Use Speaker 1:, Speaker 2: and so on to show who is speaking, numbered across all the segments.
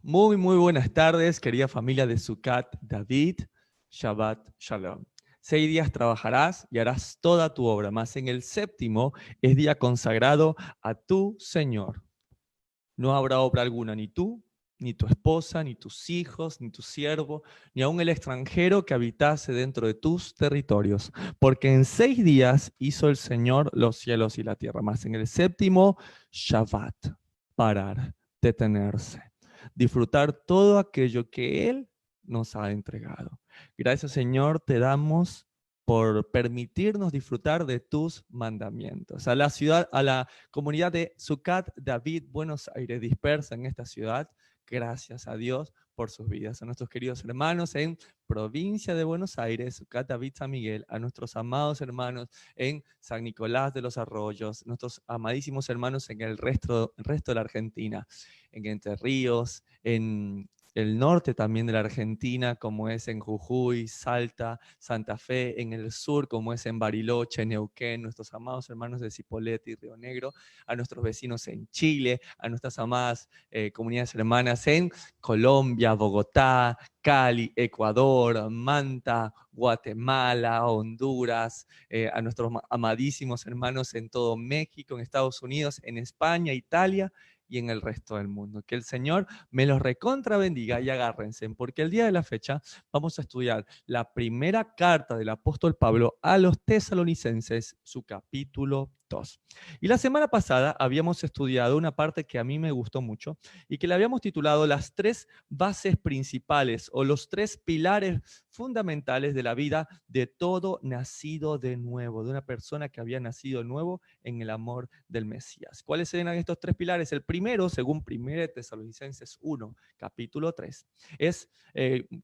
Speaker 1: Muy buenas tardes, querida familia de Sucat David. Shabbat Shalom. 6 días trabajarás y harás toda tu obra, mas en el séptimo es día consagrado a tu Señor. No habrá obra alguna, ni tú, ni tu esposa, ni tus hijos, ni tu siervo, ni aun el extranjero que habitase dentro de tus territorios. Porque en 6 días hizo el Señor los cielos y la tierra, mas en el séptimo, Shabbat, parar, detenerse, disfrutar todo aquello que Él nos ha entregado. Gracias, Señor, te damos por permitirnos disfrutar de tus mandamientos. A la ciudad, a la comunidad de Sucat David, Buenos Aires, dispersa en esta ciudad, gracias a Dios por sus vidas. A nuestros queridos hermanos en provincia de Buenos Aires, Sucat David San Miguel, a nuestros amados hermanos en San Nicolás de los Arroyos, nuestros amadísimos hermanos en el resto de la Argentina, en Entre Ríos, en el norte también de la Argentina, como es en Jujuy, Salta, Santa Fe, en el sur, como es en Bariloche, Neuquén, nuestros amados hermanos de Cipolletti y Río Negro, a nuestros vecinos en Chile, a nuestras amadas comunidades hermanas en Colombia, Bogotá, Cali, Ecuador, Manta, Guatemala, Honduras, a nuestros amadísimos hermanos en todo México, en Estados Unidos, en España, Italia, y en el resto del mundo. Que el Señor me los recontra bendiga y agárrense, porque el día de la fecha vamos a estudiar la primera carta del apóstol Pablo a los tesalonicenses, su capítulo 2. Y la semana pasada habíamos estudiado una parte que a mí me gustó mucho y que le habíamos titulado las 3 bases principales o los 3 pilares fundamentales de la vida de todo nacido de nuevo, de una persona que había nacido de nuevo en el amor del Mesías. ¿Cuáles eran estos 3 pilares? El primero, según 1 Tesalonicenses 1, capítulo 3, es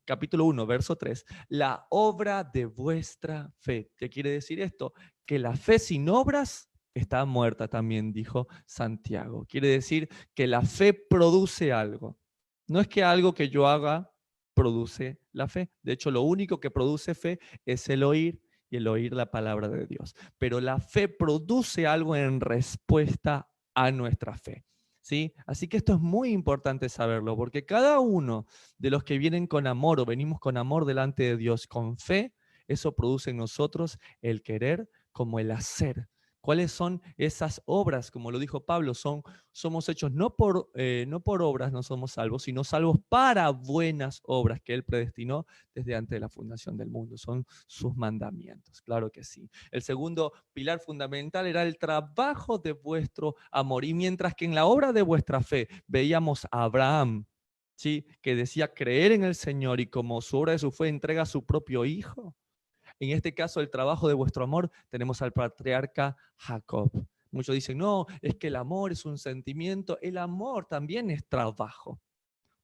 Speaker 1: capítulo 1, verso 3, la obra de vuestra fe. ¿Qué quiere decir esto? Que la fe sin obras está muerta también, dijo Santiago. Quiere decir que la fe produce algo. No es que algo que yo haga produce la fe. De hecho, lo único que produce fe es el oír y el oír la palabra de Dios. Pero la fe produce algo en respuesta a nuestra fe. ¿Sí? Así que esto es muy importante saberlo, porque cada uno de los que vienen con amor o venimos con amor delante de Dios con fe, eso produce en nosotros el querer como el hacer. ¿Cuáles son esas obras? Como lo dijo Pablo, somos hechos no por obras, no somos salvos, sino salvos para buenas obras que Él predestinó desde antes de la fundación del mundo. Son sus mandamientos, claro que sí. El segundo pilar fundamental era el trabajo de vuestro amor. Y mientras que en la obra de vuestra fe veíamos a Abraham, ¿sí?, que decía creer en el Señor y como su obra de su fe entrega a su propio hijo, en este caso, el trabajo de vuestro amor, tenemos al patriarca Jacob. Muchos dicen, no, es que el amor es un sentimiento. El amor también es trabajo.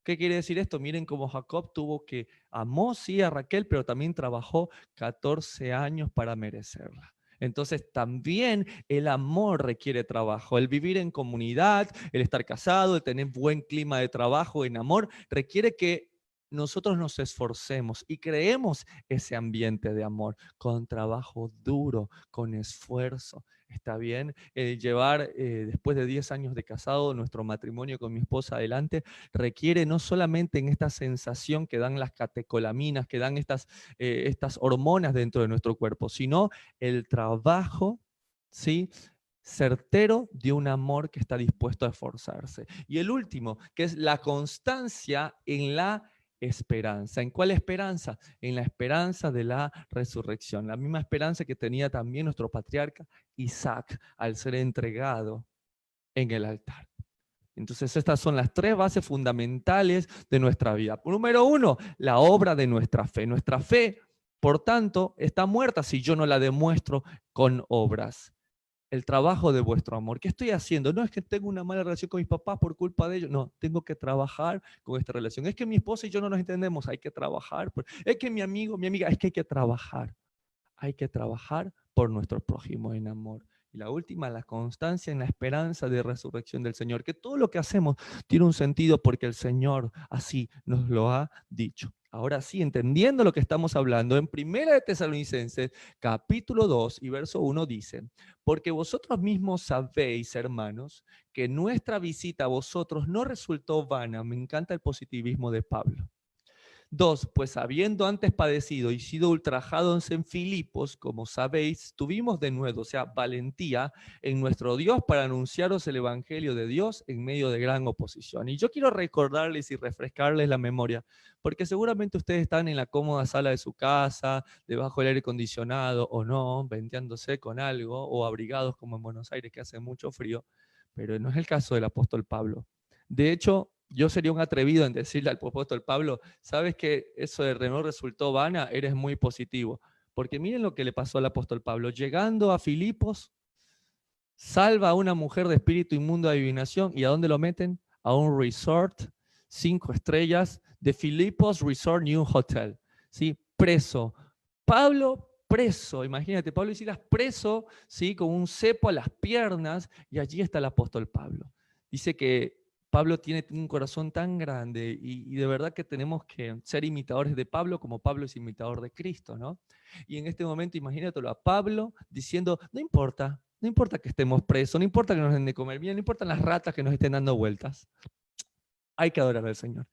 Speaker 1: ¿Qué quiere decir esto? Miren cómo Jacob amó sí a Raquel, pero también trabajó 14 años para merecerla. Entonces también el amor requiere trabajo. El vivir en comunidad, el estar casado, el tener buen clima de trabajo en amor, requiere que nosotros nos esforcemos y creemos ese ambiente de amor con trabajo duro, con esfuerzo. ¿Está bien? Llevar después de 10 años de casado nuestro matrimonio con mi esposa adelante requiere no solamente en esta sensación que dan las catecolaminas, que dan estas hormonas dentro de nuestro cuerpo, sino el trabajo, ¿sí?, certero de un amor que está dispuesto a esforzarse. Y el último, que es la constancia en la esperanza. ¿En cuál esperanza? En la esperanza de la resurrección. La misma esperanza que tenía también nuestro patriarca Isaac al ser entregado en el altar. Entonces estas son las 3 bases fundamentales de nuestra vida. Número 1, la obra de nuestra fe. Nuestra fe, por tanto, está muerta si yo no la demuestro con obras. El trabajo de vuestro amor. ¿Qué estoy haciendo? No es que tengo una mala relación con mis papás por culpa de ellos. No, tengo que trabajar con esta relación. Es que mi esposa y yo no nos entendemos. Hay que trabajar. Es que mi amigo, mi amiga, es que hay que trabajar. Hay que trabajar por nuestro prójimo en amor. Y la última, la constancia en la esperanza de resurrección del Señor. Que todo lo que hacemos tiene un sentido porque el Señor así nos lo ha dicho. ahora sí, entendiendo lo que estamos hablando, en 1 de Tesalonicenses, capítulo 2 y verso 1 dice, porque vosotros mismos sabéis, hermanos, que nuestra visita a vosotros no resultó vana. Me encanta el positivismo de Pablo. 2, pues habiendo antes padecido y sido ultrajados en Filipos, como sabéis, tuvimos de nuevo, o sea, valentía en nuestro Dios para anunciaros el Evangelio de Dios en medio de gran oposición. Y yo quiero recordarles y refrescarles la memoria, porque seguramente ustedes están en la cómoda sala de su casa, debajo del aire acondicionado o no, venteándose con algo, o abrigados como en Buenos Aires que hace mucho frío, pero no es el caso del apóstol Pablo. De hecho, yo sería un atrevido en decirle al apóstol Pablo, sabes que eso de no resultó vana, eres muy positivo. Porque miren lo que le pasó al apóstol Pablo. Llegando a Filipos, salva a una mujer de espíritu inmundo de adivinación. ¿Y a dónde lo meten? A un resort, 5 estrellas, de Filipos Resort New Hotel. ¿Sí? Preso. Pablo preso, imagínate, Pablo y Silas preso, ¿sí? Con un cepo a las piernas, y allí está el apóstol Pablo. Dice que Pablo tiene un corazón tan grande y de verdad que tenemos que ser imitadores de Pablo como Pablo es imitador de Cristo, ¿no? Y en este momento imagínatelo a Pablo diciendo, no importa que estemos presos, no importa que nos den de comer bien, no importan las ratas que nos estén dando vueltas, hay que adorar al Señor.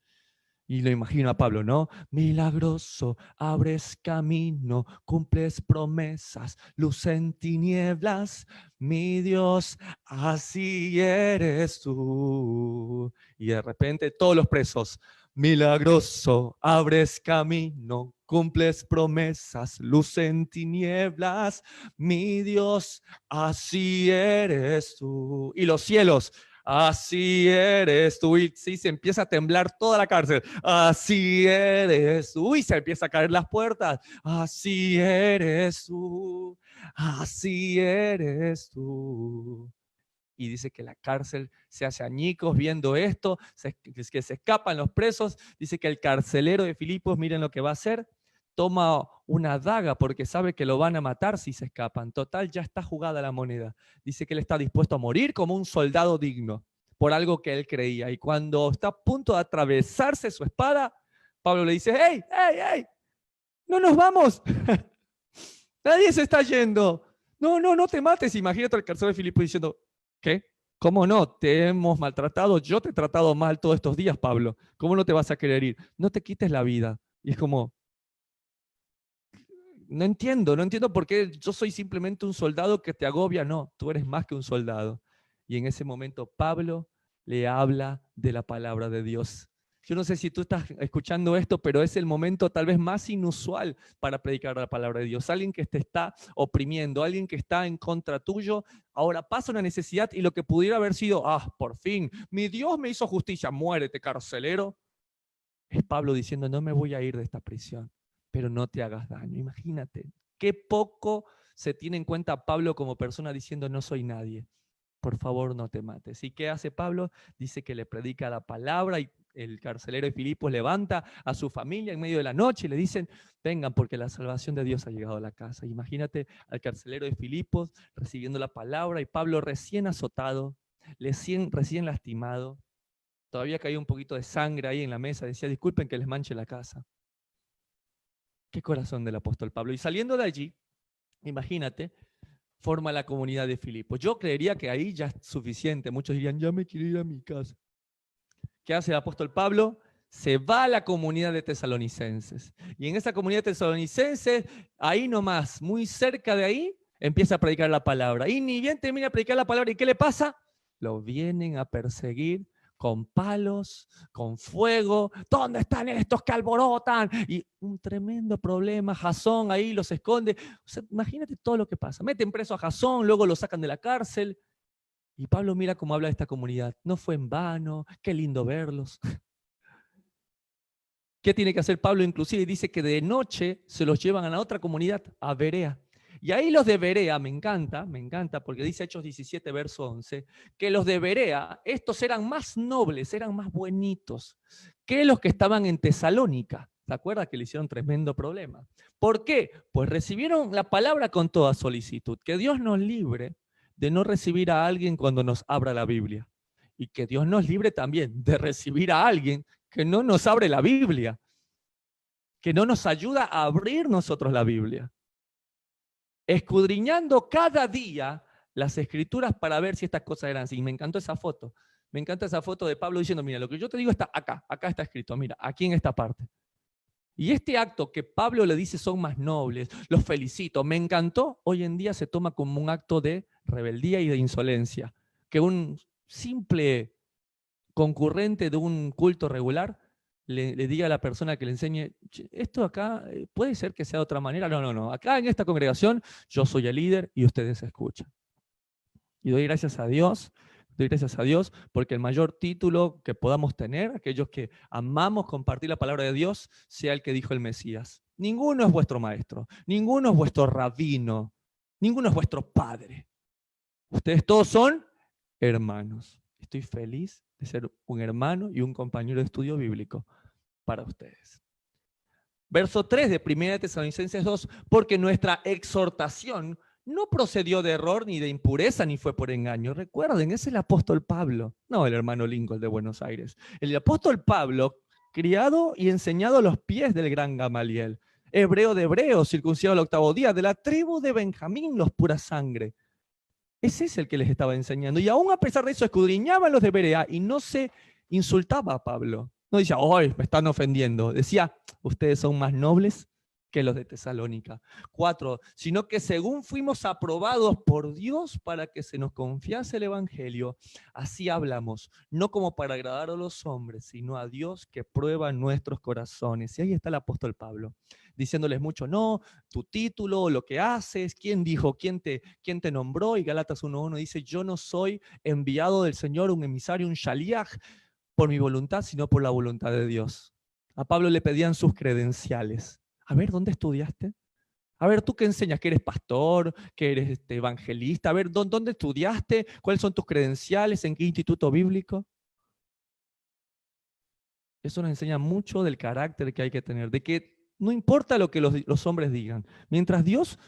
Speaker 1: Y lo imagino a Pablo, ¿no? Milagroso, abres camino, cumples promesas, luz en tinieblas, mi Dios, así eres tú. Y de repente todos los presos, milagroso, abres camino, cumples promesas, luz en tinieblas, mi Dios, así eres tú. Y los cielos, así eres tú. Y sí, se empieza a temblar toda la cárcel. Así eres tú. Y se empieza a caer las puertas. Así eres tú. Así eres tú. Y dice que la cárcel se hace añicos viendo esto, que se escapan los presos. Dice que el carcelero de Filipos, miren lo que va a hacer, toma una daga porque sabe que lo van a matar si se escapan. Total, ya está jugada la moneda. Dice que él está dispuesto a morir como un soldado digno por algo que él creía. Y cuando está a punto de atravesarse su espada, Pablo le dice, ¡hey, hey, hey! ¡No nos vamos! Nadie se está yendo. No te mates. Imagínate al carcelero de Filipos diciendo, ¿qué? ¿Cómo no? Te hemos maltratado. Yo te he tratado mal todos estos días, Pablo. ¿Cómo no te vas a querer ir? No te quites la vida. Y es como, no entiendo por qué yo soy simplemente un soldado que te agobia. No, tú eres más que un soldado. Y en ese momento Pablo le habla de la palabra de Dios. Yo no sé si tú estás escuchando esto, pero es el momento tal vez más inusual para predicar la palabra de Dios. Alguien que te está oprimiendo, alguien que está en contra tuyo, ahora pasa una necesidad y lo que pudiera haber sido, por fin, mi Dios me hizo justicia, muérete, carcelero. Es Pablo diciendo, no me voy a ir de esta prisión, pero no te hagas daño. Imagínate, qué poco se tiene en cuenta Pablo como persona diciendo, no soy nadie. Por favor, no te mates. ¿Y qué hace Pablo? Dice que le predica la palabra y el carcelero de Filipos levanta a su familia en medio de la noche y le dicen, vengan porque la salvación de Dios ha llegado a la casa. Imagínate al carcelero de Filipos recibiendo la palabra y Pablo recién azotado, recién lastimado. Todavía caía un poquito de sangre ahí en la mesa. Decía, disculpen que les manche la casa. Qué corazón del apóstol Pablo. Y saliendo de allí, imagínate, forma la comunidad de Filipos. Yo creería que ahí ya es suficiente. Muchos dirían, ya me quiero ir a mi casa. ¿Qué hace el apóstol Pablo? Se va a la comunidad de tesalonicenses. Y en esa comunidad de tesalonicenses, ahí nomás, muy cerca de ahí, empieza a predicar la palabra. Y ni bien termina de predicar la palabra, ¿y qué le pasa? Lo vienen a perseguir con palos, con fuego. ¿Dónde están estos que alborotan? Y un tremendo problema. Jasón ahí los esconde. O sea, imagínate todo lo que pasa. Meten preso a Jasón, luego lo sacan de la cárcel. Y Pablo mira cómo habla de esta comunidad. No fue en vano, qué lindo verlos. ¿Qué tiene que hacer Pablo? Inclusive dice que de noche se los llevan a la otra comunidad, a Berea. Y ahí los de Berea, me encanta, porque dice Hechos 17, verso 11, que los de Berea, estos eran más nobles, eran más buenitos que los que estaban en Tesalónica. ¿Se acuerda que le hicieron tremendo problema? ¿Por qué? Pues recibieron la palabra con toda solicitud. Que Dios nos libre de no recibir a alguien cuando nos abra la Biblia. Y que Dios nos libre también de recibir a alguien que no nos abre la Biblia. que no nos ayuda a abrir nosotros la Biblia. Escudriñando cada día las Escrituras para ver si estas cosas eran así. Y me encantó esa foto. Me encanta esa foto de Pablo diciendo, mira, lo que yo te digo está acá, acá está escrito, mira, aquí en esta parte. Y este acto que Pablo le dice son más nobles, los felicito, me encantó, hoy en día se toma como un acto de rebeldía y de insolencia. Que un simple concurrente de un culto regular le diga a la persona que le enseñe, esto acá puede ser que sea de otra manera. No, no, no. Acá en esta congregación yo soy el líder y ustedes escuchan. Y doy gracias a Dios porque el mayor título que podamos tener, aquellos que amamos compartir la palabra de Dios, sea el que dijo el Mesías. Ninguno es vuestro maestro, ninguno es vuestro rabino, ninguno es vuestro padre. Ustedes todos son hermanos. Estoy feliz de ser un hermano y un compañero de estudio bíblico para ustedes. Verso 3 de 1 Tesalonicenses 2, porque nuestra exhortación no procedió de error, ni de impureza, ni fue por engaño. Recuerden, es el apóstol Pablo, no el hermano Lincoln de Buenos Aires. El apóstol Pablo, criado y enseñado a los pies del gran Gamaliel, hebreo de hebreos, circuncidado al 8º día, de la tribu de Benjamín, los pura sangre. Ese es el que les estaba enseñando. Y aún a pesar de eso, escudriñaban los de Berea y no se insultaba a Pablo. No decía, ¡ay, me están ofendiendo! Decía, ustedes son más nobles que los de Tesalónica. 4, sino que según fuimos aprobados por Dios para que se nos confiase el Evangelio, así hablamos, no como para agradar a los hombres, sino a Dios que prueba nuestros corazones. Y ahí está el apóstol Pablo, diciéndoles mucho, no, tu título, lo que haces, quién dijo, quién te nombró. Y Gálatas 1:1 dice, yo no soy enviado del Señor, un emisario, un shaliach, por mi voluntad, sino por la voluntad de Dios. A Pablo le pedían sus credenciales. A ver, ¿dónde estudiaste? A ver, ¿tú qué enseñas? ¿Que eres pastor? ¿Que eres evangelista? A ver, ¿dónde estudiaste? ¿Cuáles son tus credenciales? ¿En qué instituto bíblico? Eso nos enseña mucho del carácter que hay que tener, de que no importa lo que los hombres digan. Mientras Dios,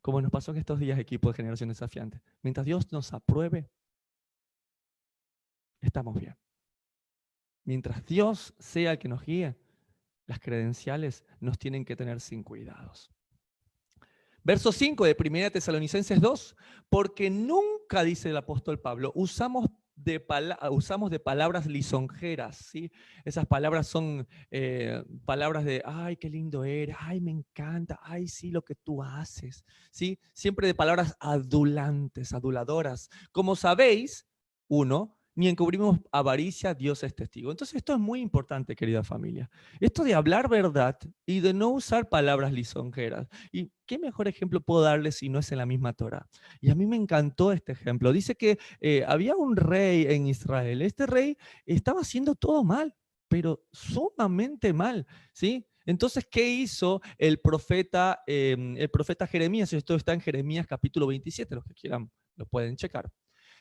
Speaker 1: como nos pasó en estos días, equipo de Generación Desafiante, mientras Dios nos apruebe, estamos bien. Mientras Dios sea el que nos guíe, las credenciales nos tienen que tener sin cuidados. Verso 5 de 1 Tesalonicenses 2, porque nunca, dice el apóstol Pablo, usamos de palabras lisonjeras, ¿sí? Esas palabras son palabras de, ay, qué lindo eres, ay, me encanta, ay, sí, lo que tú haces, ¿sí? Siempre de palabras adulantes, aduladoras. Como sabéis, ni encubrimos avaricia, Dios es testigo. Entonces esto es muy importante, querida familia. Esto de hablar verdad y de no usar palabras lisonjeras. ¿Y qué mejor ejemplo puedo darles si no es en la misma Torá? Y a mí me encantó este ejemplo. Dice que había un rey en Israel. Este rey estaba haciendo todo mal, pero sumamente mal, ¿sí? Entonces, ¿qué hizo el profeta Jeremías? Esto está en Jeremías capítulo 27, los que quieran lo pueden checar.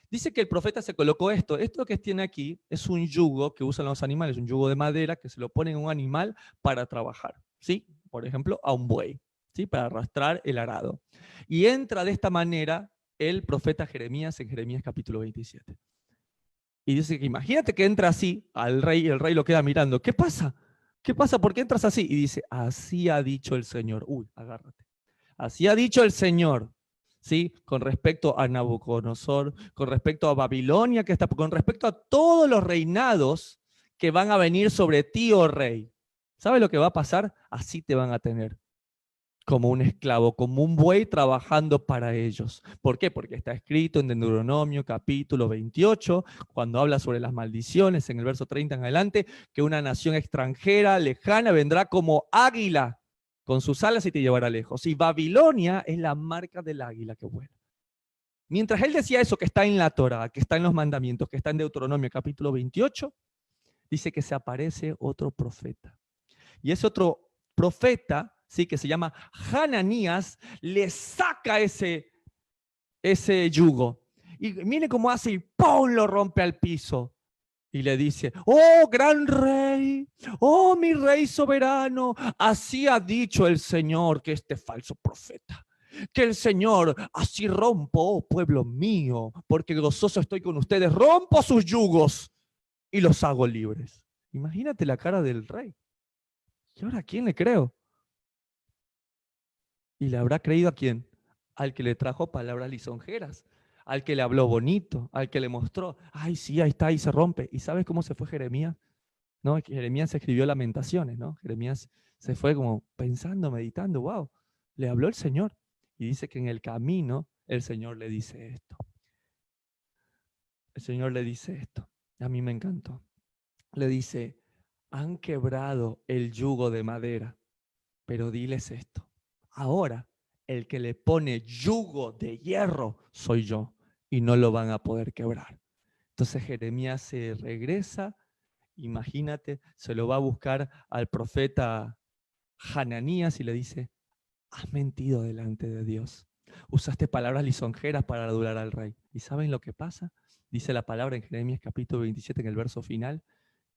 Speaker 1: Dice que el profeta se colocó esto. Esto que tiene aquí es un yugo que usan los animales, un yugo de madera que se lo ponen a un animal para trabajar, ¿sí? Por ejemplo, a un buey, ¿sí? Para arrastrar el arado. Y entra de esta manera el profeta Jeremías en Jeremías capítulo 27. Y dice que imagínate que entra así al rey y el rey lo queda mirando. ¿Qué pasa? ¿Qué pasa? ¿Por qué entras así? Y dice, así ha dicho el Señor. Uy, agárrate. Así ha dicho el Señor. ¿Sí? Con respecto a Nabucodonosor, con respecto a Babilonia, con respecto a todos los reinados que van a venir sobre ti, oh rey. ¿Sabes lo que va a pasar? Así te van a tener, como un esclavo, como un buey trabajando para ellos. ¿Por qué? Porque está escrito en Deuteronomio capítulo 28, cuando habla sobre las maldiciones, en el verso 30 en adelante, que una nación extranjera, lejana, vendrá como águila con sus alas y te llevará lejos. Y Babilonia es la marca del águila que vuela. Mientras él decía eso que está en la Torá, que está en los mandamientos, que está en Deuteronomio capítulo 28, dice que se aparece otro profeta. Y ese otro profeta, ¿sí? Que se llama Hananías, le saca ese yugo. Y mire cómo hace y ¡pum! Lo rompe al piso. Y le dice, oh gran rey, oh mi rey soberano, así ha dicho el Señor, que este falso profeta, que el Señor, así rompo, oh pueblo mío, porque gozoso estoy con ustedes, rompo sus yugos y los hago libres. Imagínate la cara del rey. ¿Y ahora a quién le creo? ¿Y le habrá creído a quién? Al que le trajo palabras lisonjeras, al que le habló bonito, al que le mostró, ay, sí, ahí está, ahí se rompe. ¿Y sabes cómo se fue Jeremías? ¿No? Jeremías escribió Lamentaciones, ¿no? Jeremías se fue como pensando, meditando, wow, le habló el Señor. Y dice que en el camino el Señor le dice esto. El Señor le dice esto. A mí me encantó. Le dice, han quebrado el yugo de madera, pero diles esto. Ahora, el que le pone yugo de hierro soy yo y no lo van a poder quebrar. Entonces Jeremías se regresa, imagínate, se lo va a buscar al profeta Hananías y le dice, has mentido delante de Dios. Usaste palabras lisonjeras para adular al rey. ¿Y saben lo que pasa? Dice la palabra en Jeremías capítulo 27 en el verso final,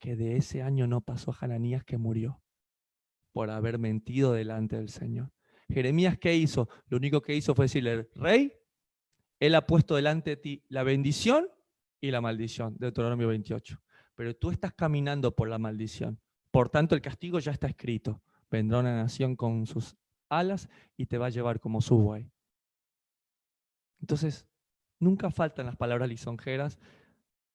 Speaker 1: que de ese año no pasó Hananías que murió por haber mentido delante del Señor. Jeremías, ¿qué hizo? Lo único que hizo fue decirle, rey, él ha puesto delante de ti la bendición y la maldición, Deuteronomio 28. Pero tú estás caminando por la maldición. Por tanto, el castigo ya está escrito. Vendrá una nación con sus alas y te va a llevar como su buey. Entonces, nunca faltan las palabras lisonjeras,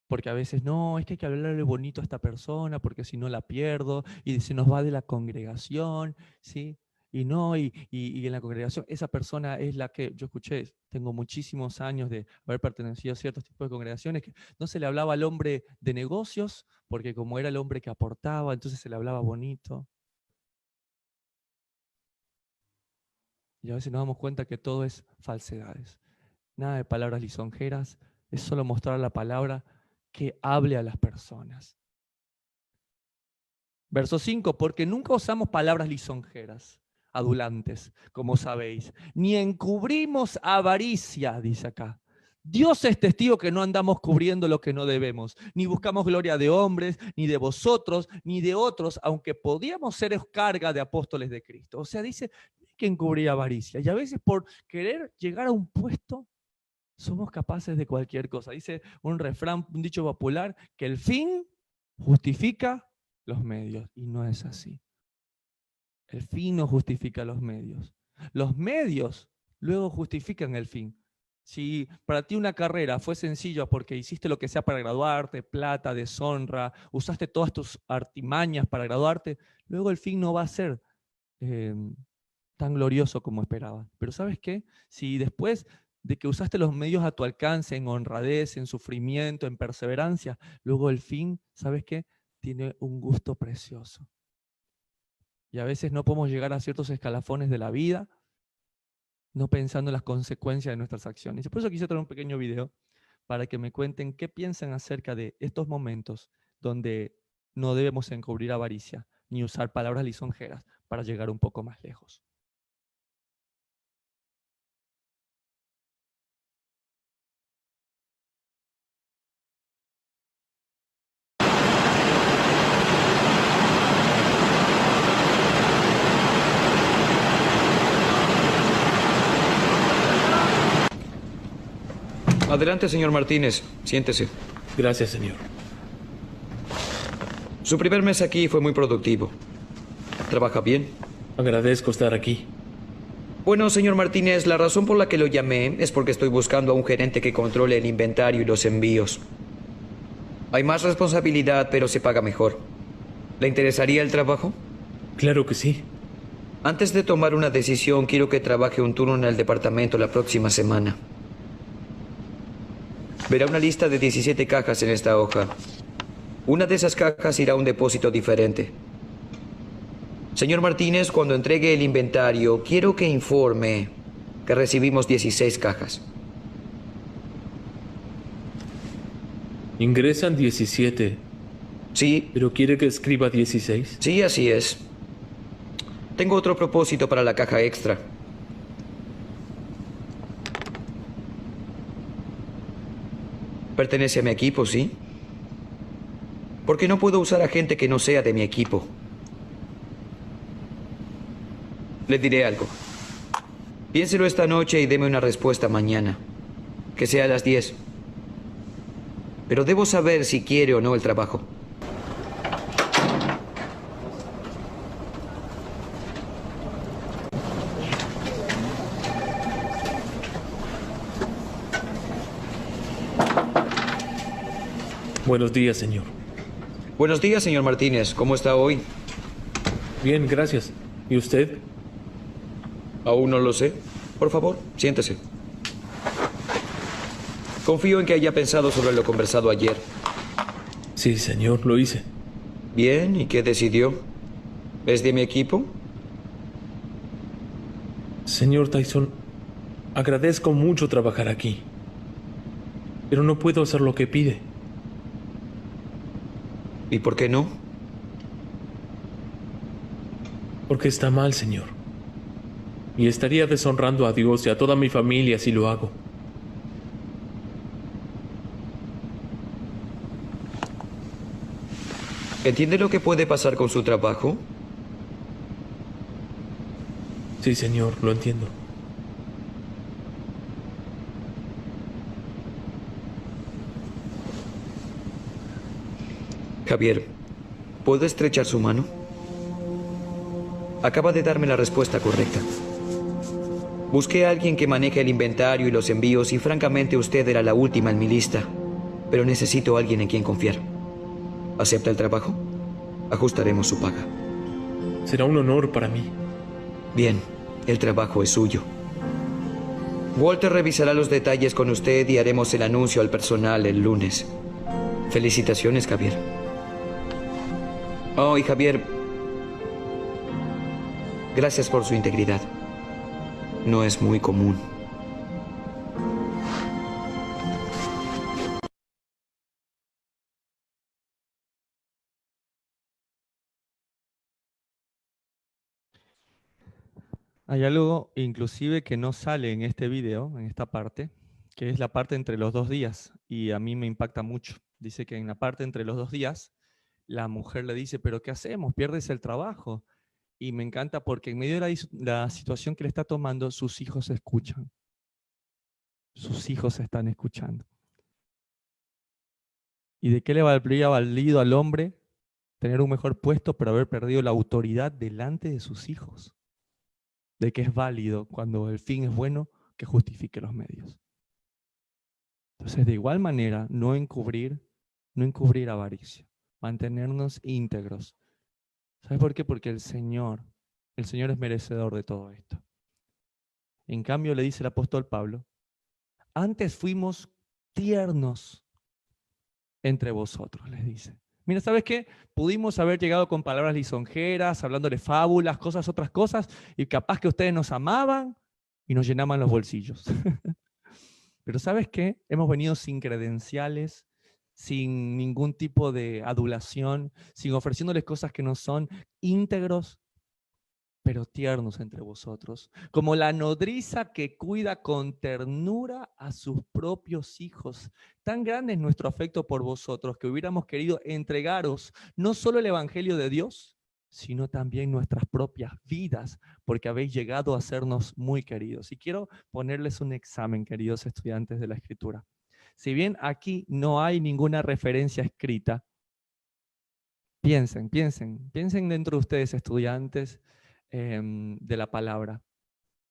Speaker 1: porque a veces, no, es que hay que hablarle bonito a esta persona, porque si no la pierdo, y se nos va de la congregación, ¿sí? Y no, y en la congregación, esa persona es la que, yo escuché, tengo muchísimos años de haber pertenecido a ciertos tipos de congregaciones, que no se le hablaba al hombre de negocios, porque como era el hombre que aportaba, entonces se le hablaba bonito. Y a veces nos damos cuenta que todo es falsedades. Nada de palabras lisonjeras, es solo mostrar la palabra que hable a las personas. Verso 5, porque nunca usamos palabras lisonjeras, adulantes, como sabéis, ni encubrimos avaricia, dice acá. Dios es testigo que no andamos cubriendo lo que no debemos, ni buscamos gloria de hombres, ni de vosotros, ni de otros, aunque podíamos ser carga de apóstoles de Cristo. O sea, dice que encubrir avaricia. Y a veces por querer llegar a un puesto, somos capaces de cualquier cosa. Dice un refrán, un dicho popular, que el fin justifica los medios. Y no es así. El fin no justifica los medios. Los medios luego justifican el fin. Si para ti una carrera fue sencilla porque hiciste lo que sea para graduarte, plata, deshonra, usaste todas tus artimañas para graduarte, luego el fin no va a ser tan glorioso como esperabas. Pero ¿sabes qué? Si después de que usaste los medios a tu alcance en honradez, en sufrimiento, en perseverancia, luego el fin, ¿sabes qué? Tiene un gusto precioso. Y a veces no podemos llegar a ciertos escalafones de la vida no pensando en las consecuencias de nuestras acciones. Y por eso quise traer un pequeño video para que me cuenten qué piensan acerca de estos momentos donde no debemos encubrir avaricia ni usar palabras lisonjeras para llegar un poco más lejos.
Speaker 2: Adelante, señor Martínez. Siéntese.
Speaker 3: Gracias, señor.
Speaker 2: Su primer mes aquí fue muy productivo. ¿Trabaja bien?
Speaker 3: Agradezco estar aquí.
Speaker 2: Bueno, señor Martínez, la razón por la que lo llamé es porque estoy buscando a un gerente que controle el inventario y los envíos. Hay más responsabilidad, pero se paga mejor. ¿Le interesaría el trabajo?
Speaker 3: Claro que sí.
Speaker 2: Antes de tomar una decisión, quiero que trabaje un turno en el departamento la próxima semana. Verá una lista de 17 cajas en esta hoja. Una de esas cajas irá a un depósito diferente. Señor Martínez, cuando entregue el inventario, quiero que informe que recibimos 16 cajas.
Speaker 3: Ingresan 17.
Speaker 2: Sí.
Speaker 3: ¿Pero quiere que escriba 16?
Speaker 2: Sí, así es. Tengo otro propósito para la caja extra. Pertenece a mi equipo, ¿sí? Porque no puedo usar a gente que no sea de mi equipo. Le diré algo. Piénselo esta noche y deme una respuesta mañana. Que sea a las 10. Pero debo saber si quiere o no el trabajo.
Speaker 3: Buenos días, señor.
Speaker 2: Buenos días, señor Martínez. ¿Cómo está hoy?
Speaker 3: Bien, gracias. ¿Y usted?
Speaker 2: Aún no lo sé. Por favor, siéntese. Confío en que haya pensado sobre lo conversado ayer.
Speaker 3: Sí, señor, lo hice.
Speaker 2: Bien, ¿y qué decidió? ¿Es de mi equipo?
Speaker 3: Señor Tyson, agradezco mucho trabajar aquí, pero no puedo hacer lo que pide.
Speaker 2: ¿Y por qué no?
Speaker 3: Porque está mal, señor. Y estaría deshonrando a Dios y a toda mi familia si lo hago.
Speaker 2: ¿Entiende lo que puede pasar con su trabajo?
Speaker 3: Sí, señor, lo entiendo.
Speaker 2: Javier, ¿puedo estrechar su mano? Acaba de darme la respuesta correcta. Busqué a alguien que maneje el inventario y los envíos y francamente usted era la última en mi lista. Pero necesito a alguien en quien confiar. ¿Acepta el trabajo? Ajustaremos su paga.
Speaker 3: Será un honor para mí.
Speaker 2: Bien, el trabajo es suyo. Walter revisará los detalles con usted y haremos el anuncio al personal el lunes. Felicitaciones, Javier. Oh, y Javier, gracias por su integridad. No es muy común.
Speaker 1: Hay algo inclusive que no sale en este video, en esta parte, que es la parte entre los 2 días, y a mí me impacta mucho. Dice que en la parte entre los 2 días, la mujer le dice, pero ¿qué hacemos? Pierdes el trabajo. Y me encanta porque en medio de la situación que le está tomando, sus hijos escuchan. Sus hijos están escuchando. ¿Y de qué le habría valido al hombre tener un mejor puesto pero haber perdido la autoridad delante de sus hijos? De que es válido cuando el fin es bueno que justifique los medios. Entonces, de igual manera, no encubrir avaricia, mantenernos íntegros. ¿Sabes por qué? Porque el Señor es merecedor de todo esto. En cambio, le dice el apóstol Pablo, antes fuimos tiernos entre vosotros, les dice. Mira, ¿sabes qué? Pudimos haber llegado con palabras lisonjeras, hablándole fábulas, otras cosas, y capaz que ustedes nos amaban y nos llenaban los bolsillos. Pero ¿sabes qué? Hemos venido sin credenciales, sin ningún tipo de adulación, sin ofreciéndoles cosas que no son, íntegros, pero tiernos entre vosotros, como la nodriza que cuida con ternura a sus propios hijos. Tan grande es nuestro afecto por vosotros que hubiéramos querido entregaros no solo el Evangelio de Dios, sino también nuestras propias vidas, porque habéis llegado a sernos muy queridos. Y quiero ponerles un examen, queridos estudiantes de la Escritura. Si bien aquí no hay ninguna referencia escrita, piensen dentro de ustedes, estudiantes de la palabra.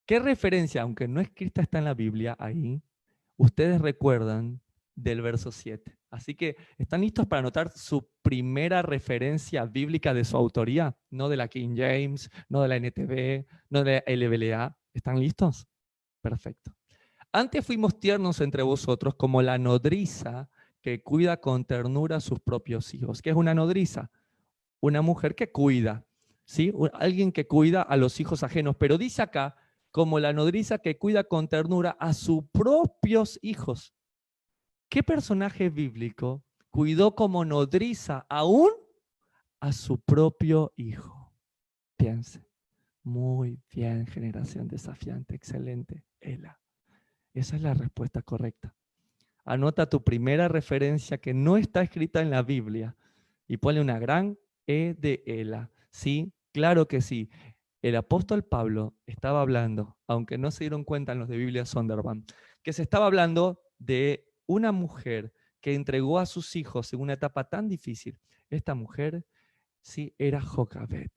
Speaker 1: ¿Qué referencia, aunque no escrita, está en la Biblia ahí, ustedes recuerdan del verso 7? Así que, ¿están listos para anotar su primera referencia bíblica de su autoría? No de la King James, no de la NTV, no de la LBLA. ¿Están listos? Perfecto. Antes fuimos tiernos entre vosotros como la nodriza que cuida con ternura a sus propios hijos. ¿Qué es una nodriza? Una mujer que cuida, ¿sí? Alguien que cuida a los hijos ajenos. Pero dice acá, como la nodriza que cuida con ternura a sus propios hijos. ¿Qué personaje bíblico cuidó como nodriza aún a su propio hijo? Piense. Muy bien, generación desafiante, excelente. Ela. Esa es la respuesta correcta. Anota tu primera referencia que no está escrita en la Biblia y ponle una gran E de Ela. ¿Sí? Claro que sí. El apóstol Pablo estaba hablando, aunque no se dieron cuenta en los de Biblia Sondervan, que se estaba hablando de una mujer que entregó a sus hijos en una etapa tan difícil. Esta mujer, sí, era Jocabet.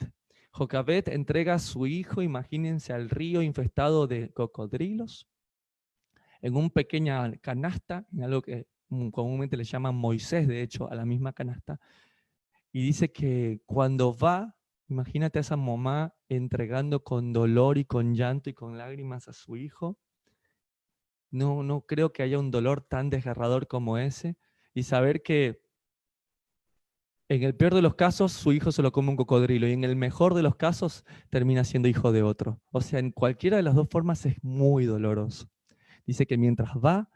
Speaker 1: Jocabet entrega a su hijo, imagínense, al río infestado de cocodrilos, en una pequeña canasta, en algo que comúnmente le llaman Moisés, de hecho, a la misma canasta. Y dice que cuando va, imagínate a esa mamá entregando con dolor y con llanto y con lágrimas a su hijo. No creo que haya un dolor tan desgarrador como ese. Y saber que en el peor de los casos su hijo se lo come un cocodrilo y en el mejor de los casos termina siendo hijo de otro. O sea, en cualquiera de las dos formas es muy doloroso. Dice que mientras va,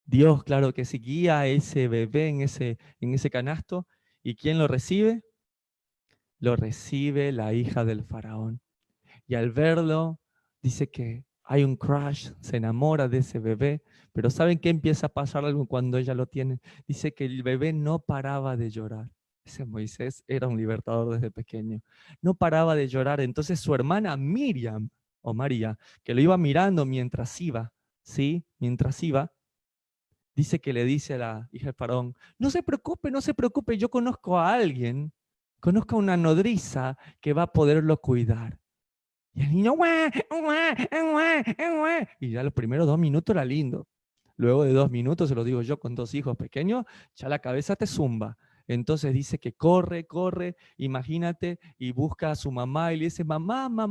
Speaker 1: Dios, claro que sí, guía a ese bebé en ese canasto. ¿Y quién lo recibe? Lo recibe la hija del faraón. Y al verlo, dice que hay un crush, se enamora de ese bebé, pero ¿saben qué empieza a pasar algo cuando ella lo tiene? Dice que el bebé no paraba de llorar. Ese Moisés era un libertador desde pequeño. No paraba de llorar. Entonces su hermana Miriam, o María, que lo iba mirando mientras iba, ¿sí? Mientras iba, dice que le dice a la hija del faraón, no se preocupe, yo conozco a una nodriza que va a poderlo cuidar. Y el niño, ¡guau, guau, guau, guau! Y ya los primeros 2 minutos era lindo. Luego de 2 minutos, se lo digo yo con 2 hijos pequeños, ya la cabeza te zumba. Entonces dice que corre, imagínate, y busca a su mamá y le dice, mamá,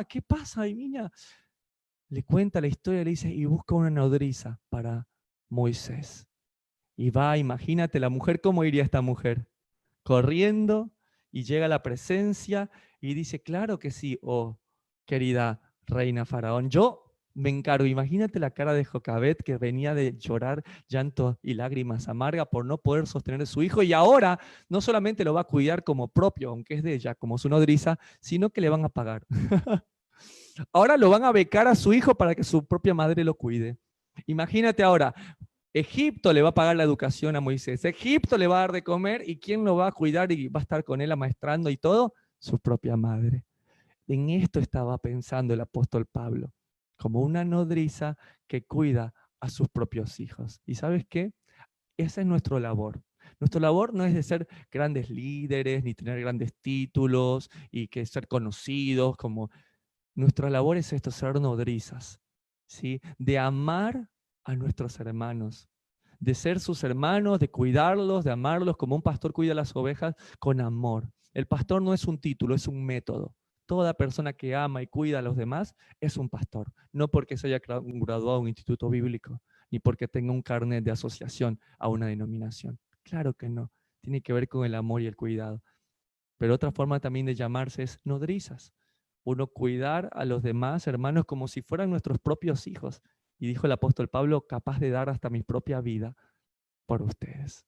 Speaker 1: ¿qué pasa, niña? Le cuenta la historia, le dice, y busca una nodriza para Moisés. Y va, imagínate la mujer, ¿cómo iría esta mujer? Corriendo y llega a la presencia y dice, claro que sí, oh querida reina faraón, yo me encargo. Imagínate la cara de Jocabet que venía de llorar llanto y lágrimas amargas por no poder sostener a su hijo y ahora no solamente lo va a cuidar como propio, aunque es de ella, como su nodriza, sino que le van a pagar. Ahora lo van a becar a su hijo para que su propia madre lo cuide. Imagínate ahora, Egipto le va a pagar la educación a Moisés, Egipto le va a dar de comer y ¿quién lo va a cuidar y va a estar con él amaestrando y todo? Su propia madre. En esto estaba pensando el apóstol Pablo, como una nodriza que cuida a sus propios hijos. ¿Y sabes qué? Esa es nuestra labor. Nuestra labor no es de ser grandes líderes, ni tener grandes títulos y que ser conocidos como nuestra labor es esto, ser nodrizas, ¿sí? De amar a nuestros hermanos, de ser sus hermanos, de cuidarlos, de amarlos como un pastor cuida a las ovejas con amor. El pastor no es un título, es un método. Toda persona que ama y cuida a los demás es un pastor, no porque se haya graduado a un instituto bíblico, ni porque tenga un carnet de asociación a una denominación. Claro que no, tiene que ver con el amor y el cuidado. Pero otra forma también de llamarse es nodrizas. Uno cuidar a los demás hermanos como si fueran nuestros propios hijos. Y dijo el apóstol Pablo, capaz de dar hasta mi propia vida por ustedes.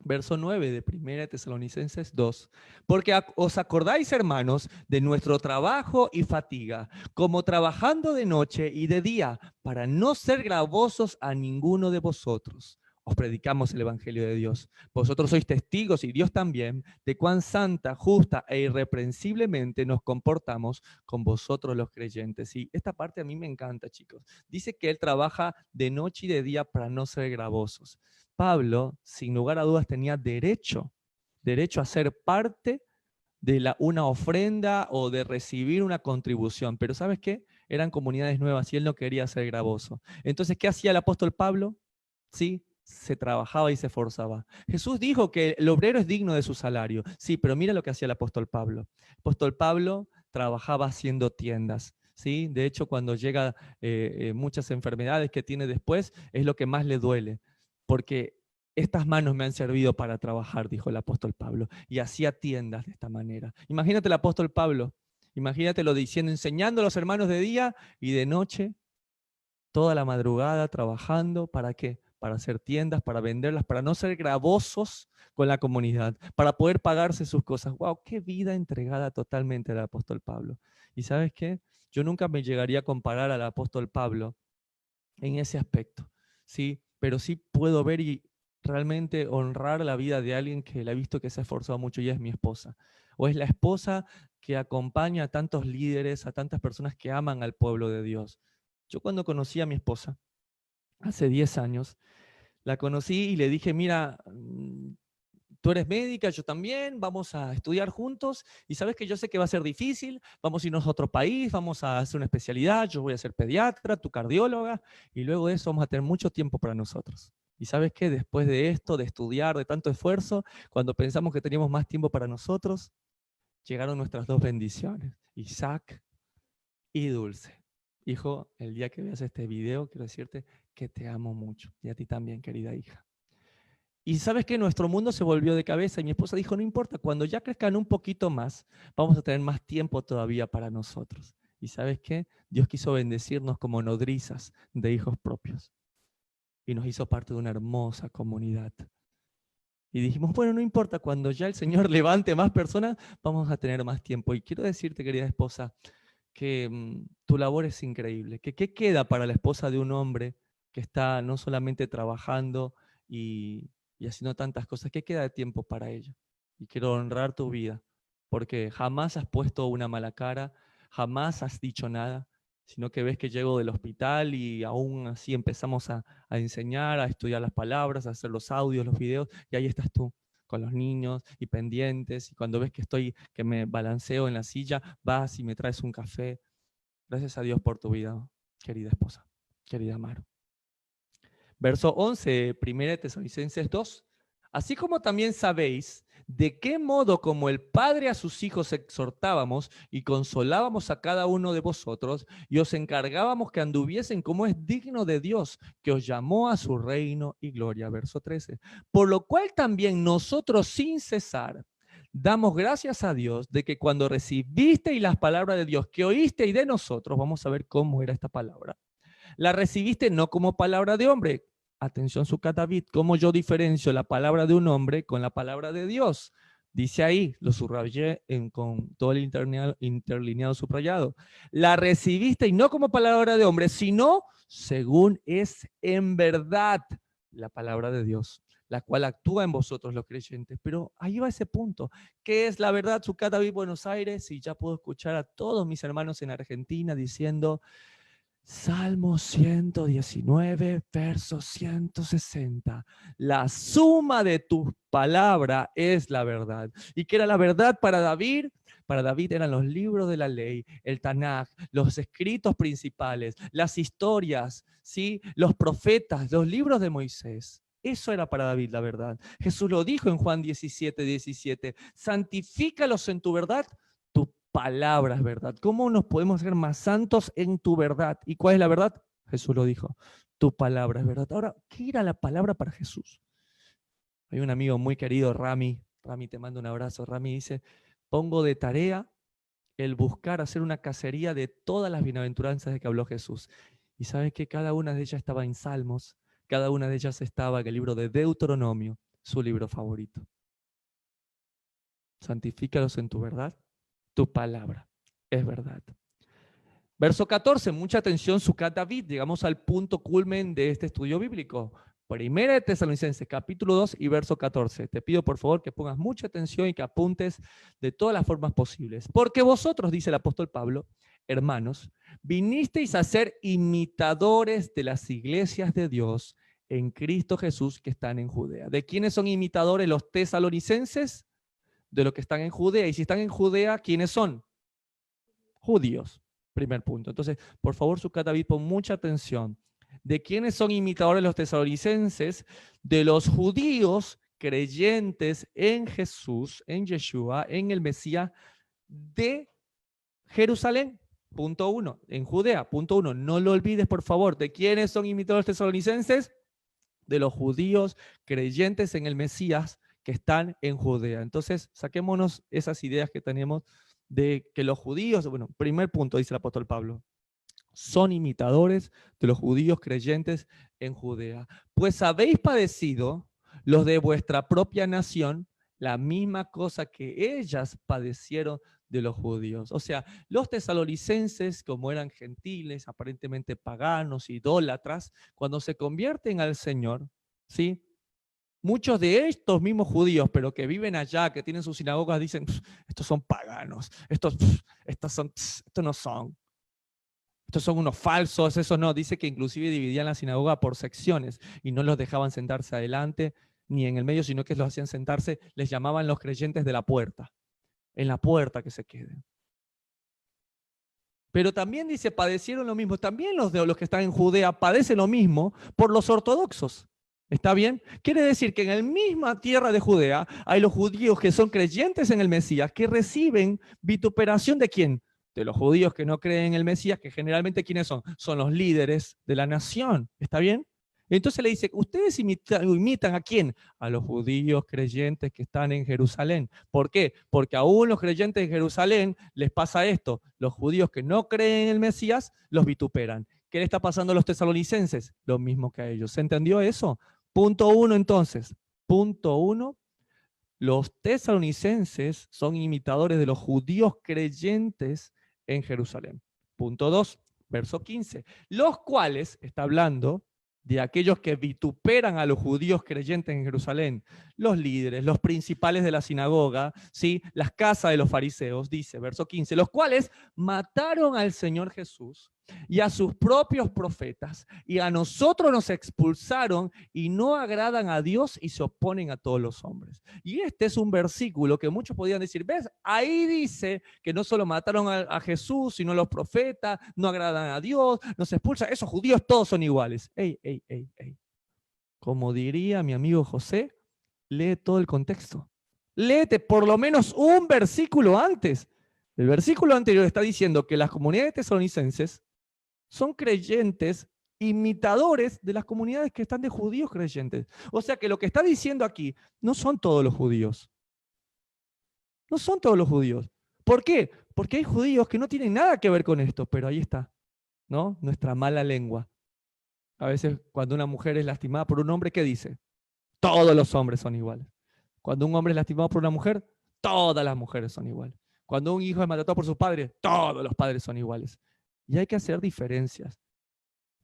Speaker 1: Verso 9 de 1 Tesalonicenses 2. Porque os acordáis, hermanos, de nuestro trabajo y fatiga, como trabajando de noche y de día, para no ser gravosos a ninguno de vosotros. Os predicamos el Evangelio de Dios. Vosotros sois testigos, y Dios también, de cuán santa, justa e irreprensiblemente nos comportamos con vosotros los creyentes. Y esta parte a mí me encanta, chicos. Dice que Él trabaja de noche y de día para no ser gravosos. Pablo, sin lugar a dudas, tenía derecho a ser parte de una ofrenda o de recibir una contribución. Pero ¿sabes qué? Eran comunidades nuevas y él no quería ser gravoso. Entonces, ¿qué hacía el apóstol Pablo? Sí, se trabajaba y se esforzaba. Jesús dijo que el obrero es digno de su salario. Sí, pero mira lo que hacía el apóstol Pablo. El apóstol Pablo trabajaba haciendo tiendas. ¿Sí? De hecho, cuando llega muchas enfermedades que tiene después, es lo que más le duele. Porque estas manos me han servido para trabajar, dijo el apóstol Pablo. Y hacía tiendas de esta manera. Imagínate el apóstol Pablo. Imagínatelo diciendo, enseñando a los hermanos de día y de noche, toda la madrugada trabajando. ¿Para qué? Para hacer tiendas, para venderlas, para no ser gravosos con la comunidad, para poder pagarse sus cosas. ¡Wow! ¡Qué vida entregada totalmente al apóstol Pablo! ¿Y sabes qué? Yo nunca me llegaría a comparar al apóstol Pablo en ese aspecto, ¿sí? Pero sí puedo ver y realmente honrar la vida de alguien que la he visto que se ha esforzado mucho y es mi esposa. O es la esposa que acompaña a tantos líderes, a tantas personas que aman al pueblo de Dios. Yo cuando conocí a mi esposa, hace 10 años, la conocí y le dije, mira, Tú eres médica, yo también, vamos a estudiar juntos y sabes que yo sé que va a ser difícil, vamos a irnos a otro país, vamos a hacer una especialidad, yo voy a ser pediatra, tu cardióloga y luego de eso vamos a tener mucho tiempo para nosotros. Y sabes que después de esto, de estudiar, de tanto esfuerzo, cuando pensamos que teníamos más tiempo para nosotros, llegaron nuestras dos bendiciones, Isaac y Dulce. Hijo, el día que veas este video, quiero decirte que te amo mucho y a ti también, querida hija. Y sabes que nuestro mundo se volvió de cabeza y mi esposa dijo, no importa, cuando ya crezcan un poquito más, vamos a tener más tiempo todavía para nosotros. Y sabes qué, Dios quiso bendecirnos como nodrizas de hijos propios. Y nos hizo parte de una hermosa comunidad. Y dijimos, bueno, no importa, cuando ya el Señor levante más personas, vamos a tener más tiempo. Y quiero decirte, querida esposa, que tu labor es increíble. ¿Qué queda para la esposa de un hombre que está no solamente trabajando y haciendo tantas cosas? ¿Qué queda de tiempo para ella? Y quiero honrar tu vida, porque jamás has puesto una mala cara, jamás has dicho nada, sino que ves que llego del hospital y aún así empezamos a enseñar, a estudiar las palabras, a hacer los audios, los videos, y ahí estás tú con los niños y pendientes, y cuando ves que me balanceo en la silla, vas y me traes un café. Gracias a Dios por tu vida, querida esposa, querida Amaro. Verso 11, 1 Tesalonicenses 2. Así como también sabéis de qué modo como el Padre a sus hijos exhortábamos y consolábamos a cada uno de vosotros y os encargábamos que anduviesen como es digno de Dios, que os llamó a su reino y gloria. Verso 13. Por lo cual también nosotros sin cesar damos gracias a Dios de que cuando recibisteis las palabras de Dios que oísteis de nosotros, vamos a ver cómo era esta palabra, la recibiste no como palabra de hombre. Atención, Sucat David, ¿cómo yo diferencio la palabra de un hombre con la palabra de Dios? Dice ahí, lo subrayé con todo el interlineado subrayado. La recibiste y no como palabra de hombre, sino según es en verdad la palabra de Dios, la cual actúa en vosotros los creyentes. Pero ahí va ese punto. ¿Qué es la verdad, Sucat David, Buenos Aires? Y ya puedo escuchar a todos mis hermanos en Argentina diciendo, Salmo 119, verso 160. La suma de tu palabra es la verdad. ¿Y qué era la verdad para David? Para David eran los libros de la ley, el Tanaj, los escritos principales, las historias, ¿sí? Los profetas, los libros de Moisés. Eso era para David la verdad. Jesús lo dijo en Juan 17, 17. Santifícalos en tu verdad. Tu palabra es verdad. ¿Cómo nos podemos hacer más santos en tu verdad? ¿Y cuál es la verdad? Jesús lo dijo. Tu palabra es verdad. Ahora, ¿qué era la palabra para Jesús? Hay un amigo muy querido, Rami. Rami, te mando un abrazo. Rami dice, pongo de tarea el buscar hacer una cacería de todas las bienaventuranzas de que habló Jesús. Y sabes que cada una de ellas estaba en Salmos, cada una de ellas estaba en el libro de Deuteronomio, su libro favorito. Santifícalos en tu verdad. Tu palabra es verdad. Verso 14, mucha atención, Sucat David. Llegamos al punto culmen de este estudio bíblico. Primera de Tesalonicenses, capítulo 2 y verso 14. Te pido por favor que pongas mucha atención y que apuntes de todas las formas posibles. Porque vosotros, dice el apóstol Pablo, hermanos, vinisteis a ser imitadores de las iglesias de Dios en Cristo Jesús que están en Judea. ¿De quiénes son imitadores los tesalonicenses? De los que están en Judea. Y si están en Judea, ¿quiénes son? Judíos. Primer punto. Entonces, por favor, Sucat David, pon mucha atención. ¿De quiénes son imitadores los tesalonicenses? De los judíos creyentes en Jesús, en Yeshua, en el Mesías de Jerusalén. Punto 1. En Judea. Punto 1. No lo olvides, por favor. ¿De quiénes son imitadores tesalonicenses? De los judíos creyentes en el Mesías que están en Judea. Entonces, saquémonos esas ideas que tenemos de que los judíos, bueno, primer punto, dice el apóstol Pablo, son imitadores de los judíos creyentes en Judea. Pues habéis padecido los de vuestra propia nación la misma cosa que ellas padecieron de los judíos. O sea, los tesalonicenses, como eran gentiles, aparentemente paganos, idólatras, cuando se convierten al Señor, ¿sí? Muchos de estos mismos judíos, pero que viven allá, que tienen sus sinagogas, dicen, estos son paganos, estos no son. Estos son unos falsos, eso no. Dice que inclusive dividían la sinagoga por secciones y no los dejaban sentarse adelante. ni en el medio, sino que los hacían sentarse, les llamaban los creyentes de la puerta. En la puerta que se queden. Pero también dice, padecieron lo mismo. También los que están en Judea padecen lo mismo por los ortodoxos. ¿Está bien? Quiere decir que en la misma tierra de Judea hay los judíos que son creyentes en el Mesías, que reciben vituperación ¿de quién? De los judíos que no creen en el Mesías, que generalmente ¿quiénes son? Son los líderes de la nación. ¿Está bien? Entonces le dice, ¿ustedes imitan a quién? A los judíos creyentes que están en Jerusalén. ¿Por qué? Porque aún los creyentes en Jerusalén les pasa esto. Los judíos que no creen en el Mesías los vituperan. ¿Qué le está pasando a los tesalonicenses? Lo mismo que a ellos. ¿Se entendió eso? Punto 1 entonces. Punto 1. Los tesalonicenses son imitadores de los judíos creyentes en Jerusalén. Punto 2, verso 15. Los cuales, está hablando de aquellos que vituperan a los judíos creyentes en Jerusalén, los líderes, los principales de la sinagoga, ¿sí? Las casas de los fariseos, dice, verso 15, los cuales mataron al Señor Jesús y a sus propios profetas, y a nosotros nos expulsaron y no agradan a Dios y se oponen a todos los hombres. Y este es un versículo que muchos podían decir, ¿ves? Ahí dice que no solo mataron a Jesús, sino los profetas, no agradan a Dios, nos expulsan, esos judíos todos son iguales. Ey. Como diría mi amigo José, lee todo el contexto. Léete por lo menos un versículo antes. El versículo anterior está diciendo que las comunidades tesalonicenses son creyentes, imitadores de las comunidades que están de judíos creyentes. O sea que lo que está diciendo aquí no son todos los judíos. No son todos los judíos. ¿Por qué? Porque hay judíos que no tienen nada que ver con esto, pero ahí está, ¿no? Nuestra mala lengua. A veces cuando una mujer es lastimada por un hombre, ¿qué dice? Todos los hombres son iguales. Cuando un hombre es lastimado por una mujer, todas las mujeres son iguales. Cuando un hijo es maltratado por sus padres, todos los padres son iguales. Y hay que hacer diferencias.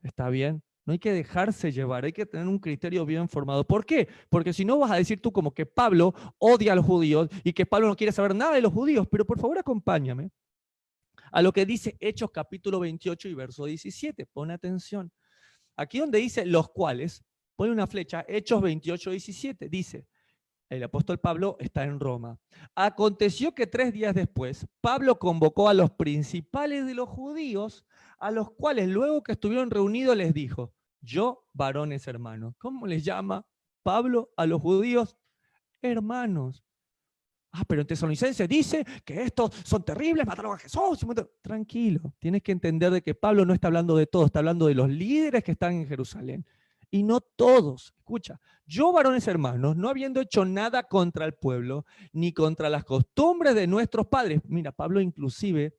Speaker 1: ¿Está bien? No hay que dejarse llevar, hay que tener un criterio bien formado. ¿Por qué? Porque si no vas a decir tú como que Pablo odia a los judíos y que Pablo no quiere saber nada de los judíos, pero por favor acompáñame a lo que dice Hechos capítulo 28 y verso 17. Pon atención. Aquí donde dice los cuales, pone una flecha, Hechos 28, 17, dice, el apóstol Pablo está en Roma. Aconteció que 3 días después, Pablo convocó a los principales de los judíos, a los cuales luego que estuvieron reunidos les dijo, yo, varones hermanos. ¿Cómo les llama Pablo a los judíos? Hermanos. Pero en Tesalonicenses dice que estos son terribles, mataron a Jesús. Tranquilo, tienes que entender de que Pablo no está hablando de todo, está hablando de los líderes que están en Jerusalén. Y no todos. Escucha, yo, varones hermanos, no habiendo hecho nada contra el pueblo, ni contra las costumbres de nuestros padres. Mira, Pablo inclusive,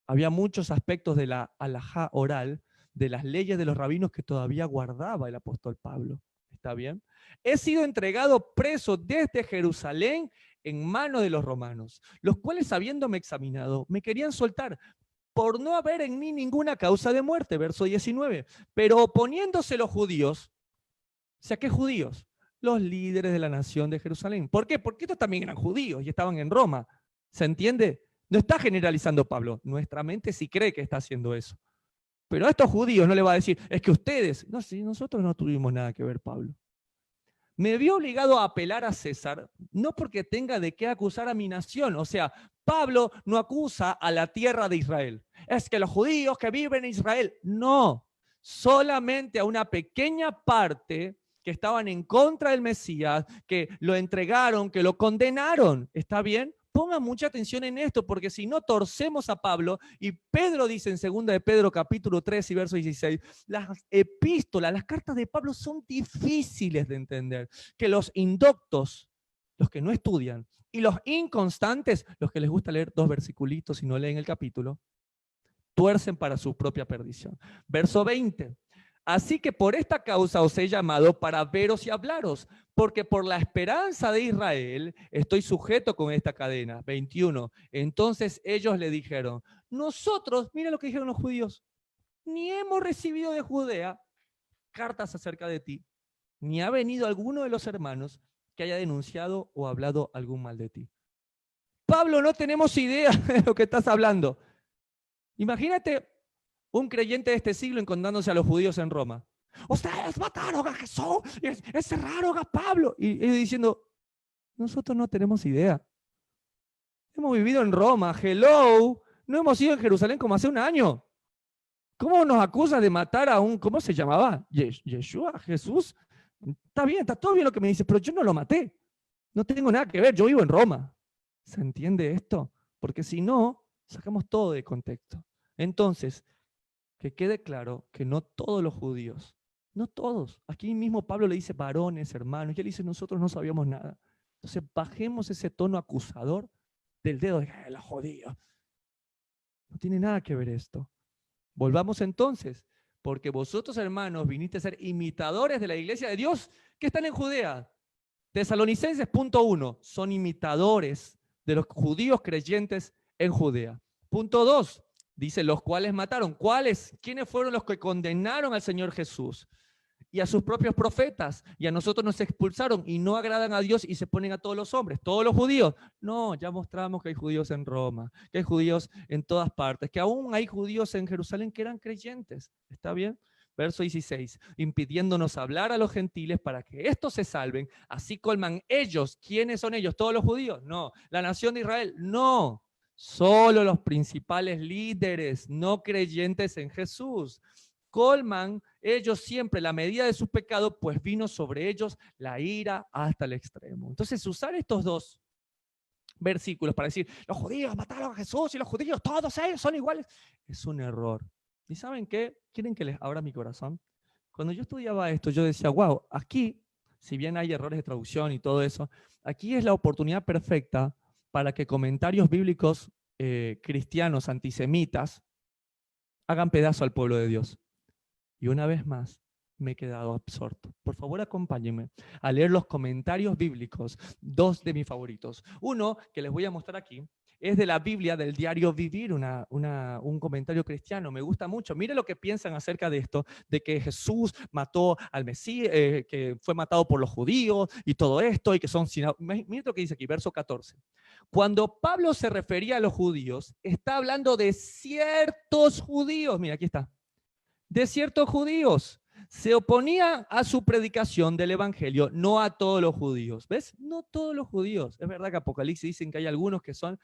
Speaker 1: había muchos aspectos de la halajá oral, de las leyes de los rabinos que todavía guardaba el apóstol Pablo. ¿Está bien? He sido entregado preso desde Jerusalén en manos de los romanos, los cuales habiéndome examinado, me querían soltar, por no haber en mí ninguna causa de muerte, verso 19. Pero oponiéndose los judíos, o sea, ¿qué judíos? Los líderes de la nación de Jerusalén. ¿Por qué? Porque estos también eran judíos y estaban en Roma. ¿Se entiende? No está generalizando Pablo. Nuestra mente sí cree que está haciendo eso. Pero a estos judíos no le va a decir, es que ustedes, no, si nosotros no tuvimos nada que ver, Pablo. Me vi obligado a apelar a César, no porque tenga de qué acusar a mi nación. O sea, Pablo no acusa a la tierra de Israel. Es que los judíos que viven en Israel, no. Solamente a una pequeña parte que estaban en contra del Mesías, que lo entregaron, que lo condenaron. ¿Está bien? Pongan mucha atención en esto, porque si no torcemos a Pablo, y Pedro dice en 2 de Pedro capítulo 3 y verso 16, las epístolas, las cartas de Pablo son difíciles de entender, que los indoctos, los que no estudian, y los inconstantes, los que les gusta leer 2 versiculitos y no leen el capítulo, tuercen para su propia perdición. Verso 20. Así que por esta causa os he llamado para veros y hablaros, porque por la esperanza de Israel estoy sujeto con esta cadena. 21. Entonces ellos le dijeron, nosotros, mira lo que dijeron los judíos, ni hemos recibido de Judea cartas acerca de ti, ni ha venido alguno de los hermanos que haya denunciado o hablado algún mal de ti. Pablo, no tenemos idea de lo que estás hablando. Imagínate un creyente de este siglo encontrándose a los judíos en Roma. Ustedes mataron a Jesús, encerraron a Pablo. Y diciendo, nosotros no tenemos idea. Hemos vivido en Roma, hello, no hemos ido en Jerusalén como hace un año. ¿Cómo nos acusa de matar a un, ¿cómo se llamaba? Yeshua, Jesús. Está bien, está todo bien lo que me dice, pero yo no lo maté. No tengo nada que ver, yo vivo en Roma. ¿Se entiende esto? Porque si no, sacamos todo de contexto. Entonces, que quede claro que no todos los judíos, no todos, aquí mismo Pablo le dice varones, hermanos, y él dice nosotros no sabíamos nada. Entonces bajemos ese tono acusador del dedo de los judíos. No tiene nada que ver esto. Volvamos entonces, porque vosotros, hermanos, viniste a ser imitadores de la iglesia de Dios que están en Judea. Tesalonicenses, punto 1, son imitadores de los judíos creyentes en Judea. Punto 2, dice, los cuales mataron. ¿Cuáles? ¿Quiénes fueron los que condenaron al Señor Jesús? Y a sus propios profetas, y a nosotros nos expulsaron, y no agradan a Dios y se ponen a todos los hombres, todos los judíos. No, ya mostramos que hay judíos en Roma, que hay judíos en todas partes, que aún hay judíos en Jerusalén que eran creyentes. ¿Está bien? Verso 16, impidiéndonos hablar a los gentiles para que estos se salven, así colman ellos. ¿Quiénes son ellos? ¿Todos los judíos? No. ¿La nación de Israel? No. Solo los principales líderes no creyentes en Jesús. Colman ellos siempre la medida de su pecado, pues vino sobre ellos la ira hasta el extremo. Entonces, usar estos dos versículos para decir, los judíos mataron a Jesús y los judíos, todos ellos son iguales, es un error. ¿Y saben qué? ¿Quieren que les abra mi corazón? Cuando yo estudiaba esto, yo decía, wow, aquí, si bien hay errores de traducción y todo eso, aquí es la oportunidad perfecta para que comentarios bíblicos cristianos antisemitas hagan pedazo al pueblo de Dios. Y una vez más, me he quedado absorto. Por favor, acompáñenme a leer los comentarios bíblicos, dos de mis favoritos. Uno, que les voy a mostrar aquí, es de la Biblia, del diario Vivir, un comentario cristiano. Me gusta mucho. Mire lo que piensan acerca de esto, de que Jesús mató al Mesías, que fue matado por los judíos y todo esto, y que son... Mire lo que dice aquí, verso 14. Cuando Pablo se refería a los judíos, está hablando de ciertos judíos. Mira, aquí está. De ciertos judíos. Se oponía a su predicación del evangelio, no a todos los judíos. ¿Ves? No todos los judíos. Es verdad que Apocalipsis dicen que hay algunos que son,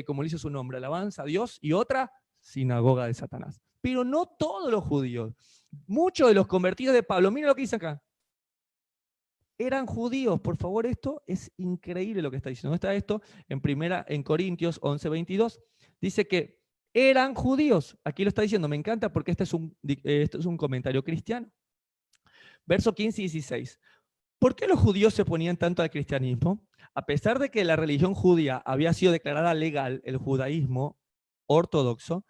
Speaker 1: como dice su nombre, alabanza a Dios, y otra, sinagoga de Satanás. Pero no todos los judíos. Muchos de los convertidos de Pablo, miren lo que dice acá, eran judíos. Por favor, esto es increíble lo que está diciendo. ¿Dónde está esto? En Corintios 11:22. Dice que eran judíos. Aquí lo está diciendo, me encanta porque este es un comentario cristiano. Verso 15 y 16. ¿Por qué los judíos se oponían tanto al cristianismo? A pesar de que la religión judía había sido declarada legal, el judaísmo ortodoxo,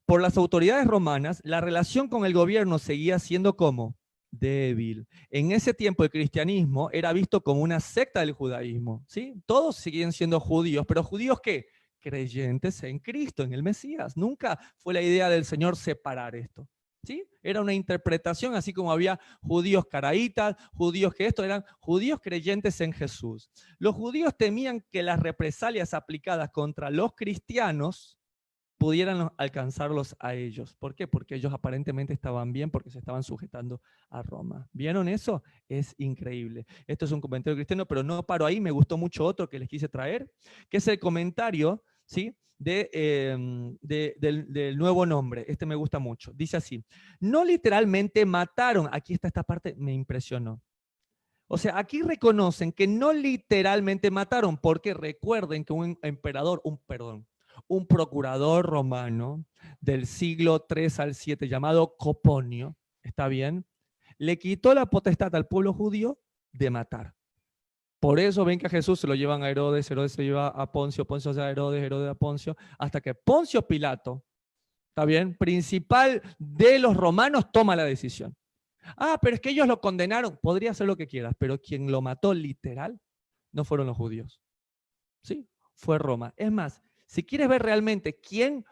Speaker 1: por las autoridades romanas, la relación con el gobierno seguía siendo como débil. En ese tiempo el cristianismo era visto como una secta del judaísmo, ¿sí? Todos seguían siendo judíos, pero ¿judíos qué? Creyentes en Cristo, en el Mesías. Nunca fue la idea del Señor separar esto. ¿Sí? Era una interpretación, así como había judíos caraítas, judíos que eran judíos creyentes en Jesús. Los judíos temían que las represalias aplicadas contra los cristianos pudieran alcanzarlos a ellos. ¿Por qué? Porque ellos aparentemente estaban bien, porque se estaban sujetando a Roma. ¿Vieron eso? Es increíble. Esto es un comentario cristiano, pero no paro ahí. Me gustó mucho otro que les quise traer, que es el comentario, ¿sí?, del nuevo nombre. Este me gusta mucho. Dice así: no literalmente mataron. Aquí está esta parte, me impresionó. O sea, aquí reconocen que no literalmente mataron, porque recuerden que un emperador, un procurador romano del siglo 3 al 7 llamado Coponio, ¿está bien?, le quitó la potestad al pueblo judío de matar. Por eso ven que a Jesús se lo llevan a Herodes, Herodes se lleva a Poncio, Poncio a Herodes, Herodes a Poncio, hasta que Poncio Pilato, ¿está bien?, principal de los romanos, toma la decisión. Ah, pero es que ellos lo condenaron. Podría hacer lo que quieras, pero quien lo mató literal no fueron los judíos. ¿Sí? Fue Roma. Es más, si quieres ver realmente quién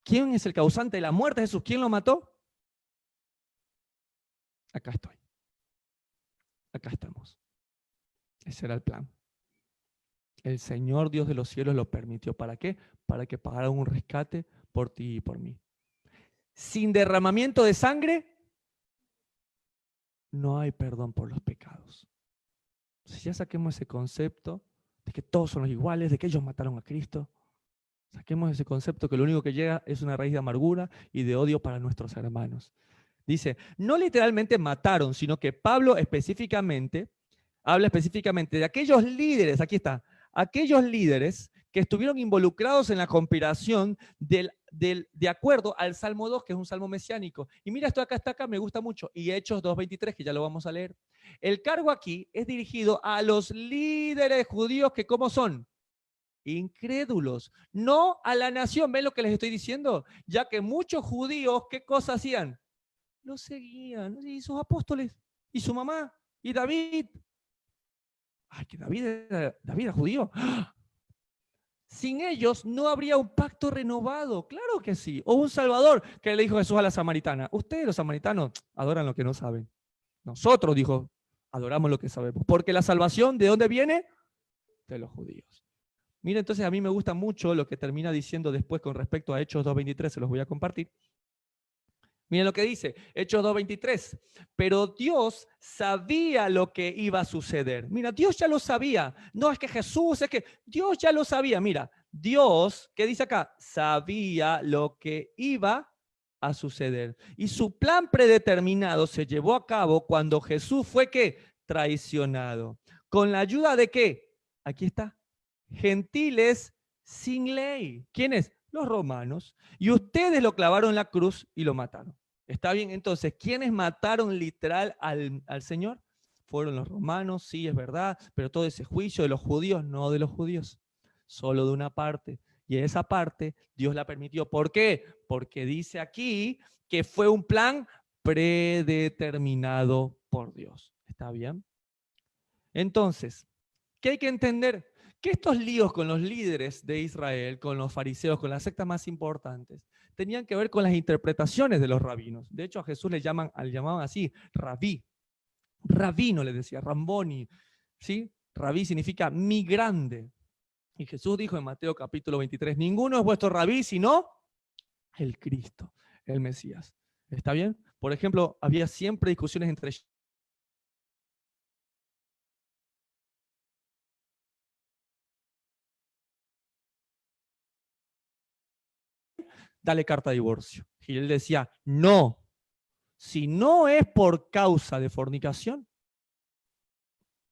Speaker 1: es el causante de la muerte de Jesús, quién lo mató, acá estoy. Acá estamos. Ese era el plan. El Señor Dios de los cielos lo permitió. ¿Para qué? Para que pagara un rescate por ti y por mí. Sin derramamiento de sangre no hay perdón por los pecados. Si ya saquemos ese concepto de que todos son los iguales, de que ellos mataron a Cristo, saquemos ese concepto que lo único que llega es una raíz de amargura y de odio para nuestros hermanos. Dice, no literalmente mataron, sino que Pablo habla específicamente de aquellos líderes, aquí está, aquellos líderes que estuvieron involucrados en la conspiración de acuerdo al Salmo 2, que es un salmo mesiánico. Y mira, esto acá está acá, me gusta mucho. Y Hechos 2:23, que ya lo vamos a leer. El cargo aquí es dirigido a los líderes judíos que ¿cómo son? Incrédulos, no a la nación. ¿Ven lo que les estoy diciendo? Ya que muchos judíos, ¿qué cosa hacían? Lo seguían, y sus apóstoles, y su mamá, y David. Ay, que David era judío. Sin ellos no habría un pacto renovado, claro que sí. O un salvador, que le dijo Jesús a la samaritana. Ustedes los samaritanos adoran lo que no saben. Nosotros, dijo, adoramos lo que sabemos. Porque la salvación, ¿de dónde viene? De los judíos. Mira, entonces a mí me gusta mucho lo que termina diciendo después con respecto a Hechos 2:23, se los voy a compartir. Miren lo que dice, Hechos 2:23. Pero Dios sabía lo que iba a suceder. Mira, Dios ya lo sabía. No es que Jesús, es que Dios ya lo sabía. Mira, Dios, ¿qué dice acá? Sabía lo que iba a suceder. Y su plan predeterminado se llevó a cabo cuando Jesús fue, ¿qué? Traicionado. ¿Con la ayuda de qué? Aquí está. Gentiles sin ley. ¿Quiénes? Los romanos. Y ustedes lo clavaron en la cruz y lo mataron. ¿Está bien? Entonces, ¿quiénes mataron literal al Señor? Fueron los romanos, sí, es verdad, pero todo ese juicio de los judíos, no de los judíos, solo de una parte. Y esa parte Dios la permitió. ¿Por qué? Porque dice aquí que fue un plan predeterminado por Dios. ¿Está bien? Entonces, ¿qué hay que entender? Que estos líos con los líderes de Israel, con los fariseos, con las sectas más importantes, tenían que ver con las interpretaciones de los rabinos. De hecho, a Jesús le llamaban así, rabí. Rabino le decía, Ramboni. ¿Sí? Rabí significa mi grande. Y Jesús dijo en Mateo capítulo 23, ninguno es vuestro rabí, sino el Cristo, el Mesías. ¿Está bien? Por ejemplo, había siempre discusiones entre dale carta de divorcio. Y él decía, no, si no es por causa de fornicación,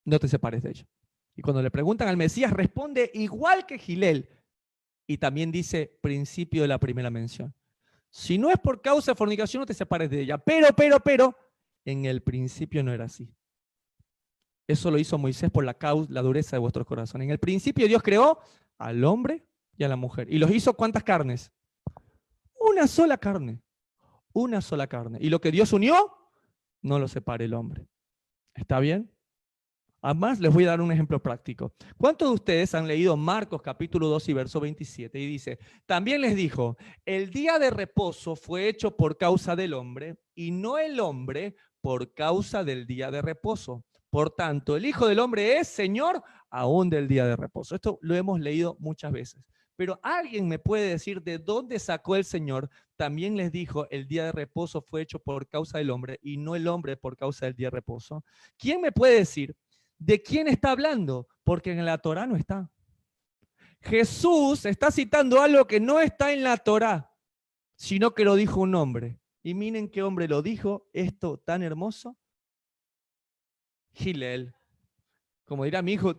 Speaker 1: no te separes de ella. Y cuando le preguntan al Mesías, responde igual que Gilel. Y también dice principio de la primera mención. Si no es por causa de fornicación, no te separes de ella. Pero, en el principio no era así. Eso lo hizo Moisés por la dureza de vuestros corazones. En el principio Dios creó al hombre y a la mujer. ¿Y los hizo cuántas carnes? Una sola carne. Una sola carne. Y lo que Dios unió, no lo separe el hombre. ¿Está bien? Además, les voy a dar un ejemplo práctico. ¿Cuántos de ustedes han leído Marcos capítulo 2 y verso 27? Y dice, también les dijo, el día de reposo fue hecho por causa del hombre y no el hombre por causa del día de reposo. Por tanto, el Hijo del Hombre es Señor aún del día de reposo. Esto lo hemos leído muchas veces. Pero ¿alguien me puede decir de dónde sacó el Señor? También les dijo, el día de reposo fue hecho por causa del hombre y no el hombre por causa del día de reposo. ¿Quién me puede decir de quién está hablando? Porque en la Torá no está. Jesús está citando algo que no está en la Torá, sino que lo dijo un hombre. Y miren qué hombre lo dijo, esto tan hermoso. Gilel. Como dirá mi hijo,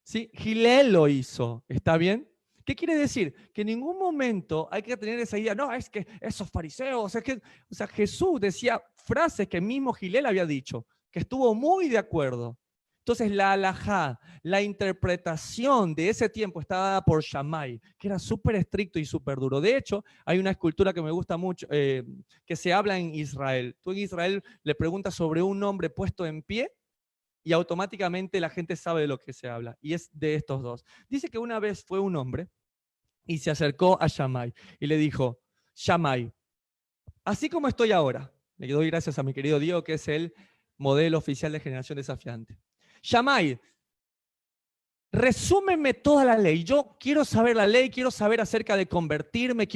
Speaker 1: ¿sí? Gilel lo hizo. ¿Está bien? ¿Qué quiere decir? Que en ningún momento hay que tener esa idea, no, es que esos fariseos, o sea, Jesús decía frases que mismo Gilel había dicho, que estuvo muy de acuerdo. Entonces la halajá, la interpretación de ese tiempo estaba dada por Shammai, que era súper estricto y súper duro. De hecho, hay una escultura que me gusta mucho, que se habla en Israel. Tú en Israel le preguntas sobre un hombre puesto en pie y automáticamente la gente sabe de lo que se habla. Y es de estos dos. Dice que una vez fue un hombre y se acercó a Shammai y le dijo, Shammai, así como estoy ahora, le doy gracias a mi querido Diego, que es el modelo oficial de Generación Desafiante. Shammai, resúmeme toda la ley. Yo quiero saber la ley, quiero saber acerca de convertirme,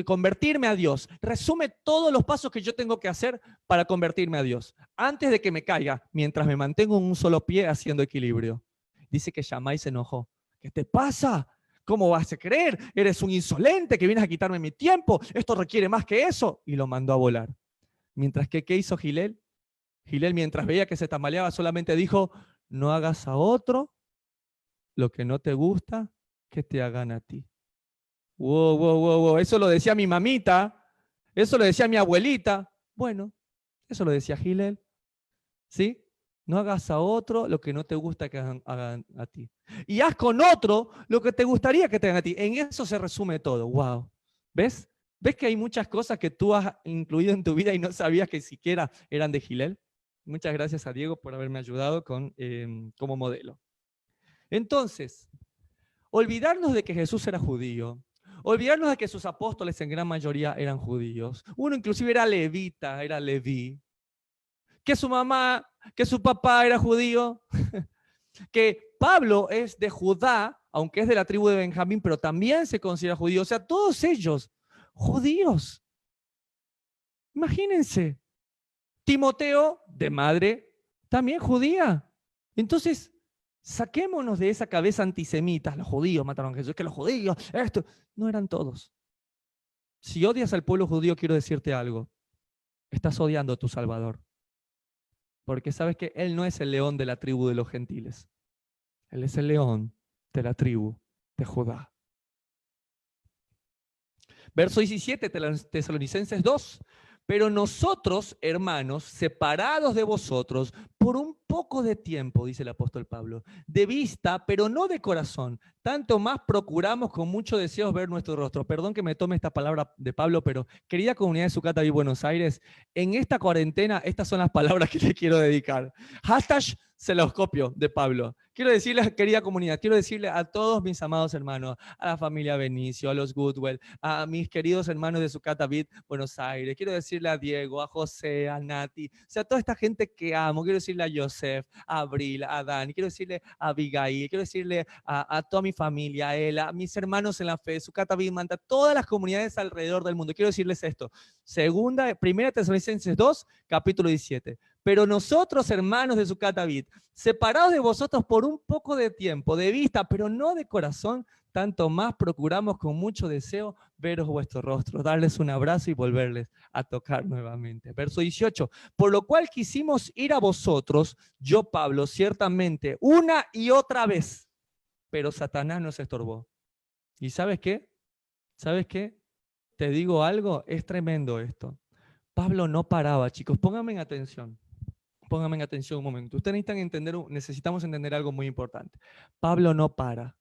Speaker 1: convertirme a Dios. Resume todos los pasos que yo tengo que hacer para convertirme a Dios. Antes de que me caiga, mientras me mantengo en un solo pie haciendo equilibrio. Dice que Shammai se enojó. ¿Qué te pasa? ¿Cómo vas a creer? Eres un insolente que vienes a quitarme mi tiempo. Esto requiere más que eso. Y lo mandó a volar. Mientras que, ¿qué hizo Gilel? Gilel, mientras veía que se tambaleaba, solamente dijo, no hagas a otro lo que no te gusta que te hagan a ti. Wow, wow, wow, wow. Eso lo decía mi mamita. Eso lo decía mi abuelita. Bueno, eso lo decía Gilel. ¿Sí? No hagas a otro lo que no te gusta que hagan a ti. Y haz con otro lo que te gustaría que te hagan a ti. En eso se resume todo. Wow. ¿Ves? ¿Ves que hay muchas cosas que tú has incluido en tu vida y no sabías que siquiera eran de Gilel? Muchas gracias a Diego por haberme ayudado como modelo. Entonces, olvidarnos de que Jesús era judío, olvidarnos de que sus apóstoles en gran mayoría eran judíos. Uno inclusive era levita, era leví. Que su mamá, que su papá era judío. Que Pablo es de Judá, aunque es de la tribu de Benjamín, pero también se considera judío. O sea, todos ellos, judíos. Imagínense. Timoteo, de madre, también judía. Entonces, saquémonos de esa cabeza antisemita. Los judíos mataron a Jesús, que los judíos, esto. No eran todos. Si odias al pueblo judío, quiero decirte algo. Estás odiando a tu Salvador. Porque sabes que Él no es el león de la tribu de los gentiles. Él es el león de la tribu de Judá. Verso 17, Tesalonicenses 2. Pero nosotros, hermanos, separados de vosotros, por un poco de tiempo, dice el apóstol Pablo, de vista, pero no de corazón, tanto más procuramos con mucho deseo ver nuestro rostro. Perdón que me tome esta palabra de Pablo, pero querida comunidad de Sucata y Buenos Aires, en esta cuarentena, estas son las palabras que le quiero dedicar. Hashtag celoscopio de Pablo. Quiero decirles, querida comunidad, quiero decirle a todos mis amados hermanos, a la familia Benicio, a los Goodwell, a mis queridos hermanos de Sucata Vid, Buenos Aires, quiero decirle a Diego, a José, a Nati, o sea, a toda esta gente que amo, quiero decirle a Joseph, a Abril, a Dani, quiero decirle a Abigail, quiero decirle a toda mi familia, a él, a mis hermanos en la fe, Sucata Vid, Manta, todas las comunidades alrededor del mundo. Quiero decirles esto. Primera Tesalonicenses 2, capítulo 17. Pero nosotros, hermanos de Sucata Vid, separados de vosotros por un poco de tiempo, de vista, pero no de corazón, tanto más procuramos con mucho deseo veros vuestros rostros, darles un abrazo y volverles a tocar nuevamente. Verso 18, por lo cual quisimos ir a vosotros, yo Pablo, ciertamente, una y otra vez, pero Satanás nos estorbó. ¿Y sabes qué? ¿Sabes qué? Te digo algo, es tremendo esto. Pablo no paraba, chicos, pónganme en atención. Pónganme en atención un momento. Ustedes necesitamos entender algo muy importante. Pablo no para.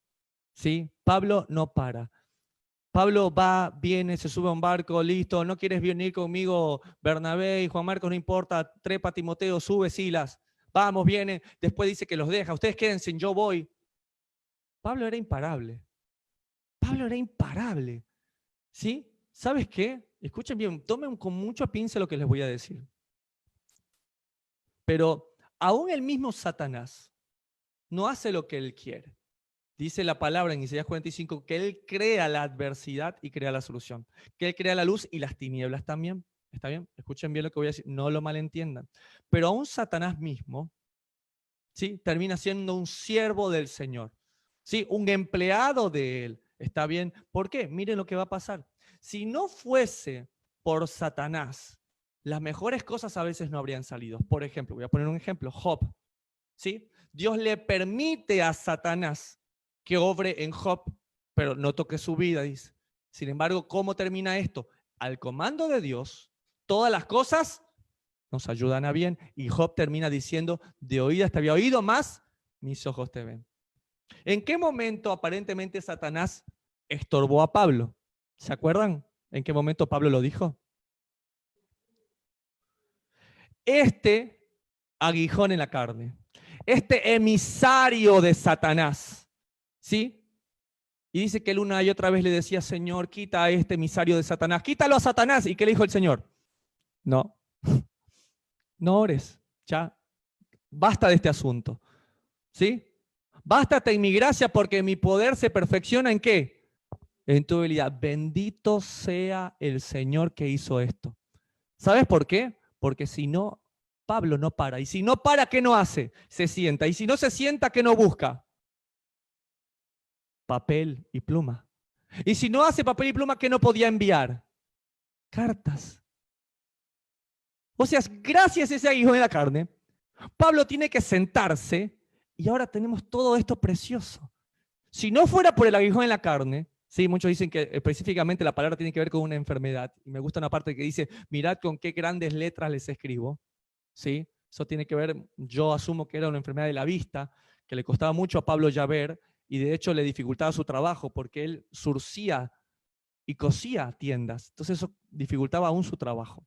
Speaker 1: ¿Sí? Pablo no para. Pablo va, viene, se sube a un barco, listo. ¿No quieres venir conmigo, Bernabé y Juan Marcos? No importa. Trepa, Timoteo, sube, Silas. Vamos, viene. Después dice que los deja. Ustedes quédense, yo voy. Pablo era imparable. Pablo era imparable. ¿Sí? ¿Sabes qué? Escuchen bien, tomen con mucha pinza lo que les voy a decir. Pero aún el mismo Satanás no hace lo que él quiere. Dice la palabra en Isaías 45 que él crea la adversidad y crea la solución. Que él crea la luz y las tinieblas también. ¿Está bien? Escuchen bien lo que voy a decir, no lo malentiendan. Pero aún Satanás mismo, ¿sí?, termina siendo un siervo del Señor. ¿Sí? Un empleado de él. ¿Está bien? ¿Por qué? Miren lo que va a pasar. Si no fuese por Satanás, las mejores cosas a veces no habrían salido. Por ejemplo, voy a poner un ejemplo, Job. ¿Sí? Dios le permite a Satanás que obre en Job, pero no toque su vida, dice. Sin embargo, ¿cómo termina esto? Al comando de Dios, todas las cosas nos ayudan a bien. Y Job termina diciendo, de oídas te había oído, más mis ojos te ven. ¿En qué momento aparentemente Satanás estorbó a Pablo? ¿Se acuerdan en qué momento Pablo lo dijo? Este aguijón en la carne, este emisario de Satanás, ¿sí? Y dice que él una y otra vez le decía, Señor, quita a este emisario de Satanás, quítalo a Satanás. ¿Y qué le dijo el Señor? No, no ores, ya, basta de este asunto, ¿sí? Bástate en mi gracia porque mi poder se perfecciona ¿en qué? En tu habilidad. Bendito sea el Señor que hizo esto. ¿Sabes por qué? Porque si no, Pablo no para. Y si no para, ¿qué no hace? Se sienta. Y si no se sienta, ¿qué no busca? Papel y pluma. Y si no hace papel y pluma, ¿qué no podía enviar? Cartas. O sea, gracias a ese aguijón en la carne, Pablo tiene que sentarse y ahora tenemos todo esto precioso. Si no fuera por el aguijón en la carne, sí, muchos dicen que específicamente la palabra tiene que ver con una enfermedad. Y me gusta una parte que dice, mirad con qué grandes letras les escribo. ¿Sí? Eso tiene que ver, yo asumo que era una enfermedad de la vista, que le costaba mucho a Pablo ya ver, y de hecho le dificultaba su trabajo, porque él surcía y cosía tiendas. Entonces eso dificultaba aún su trabajo.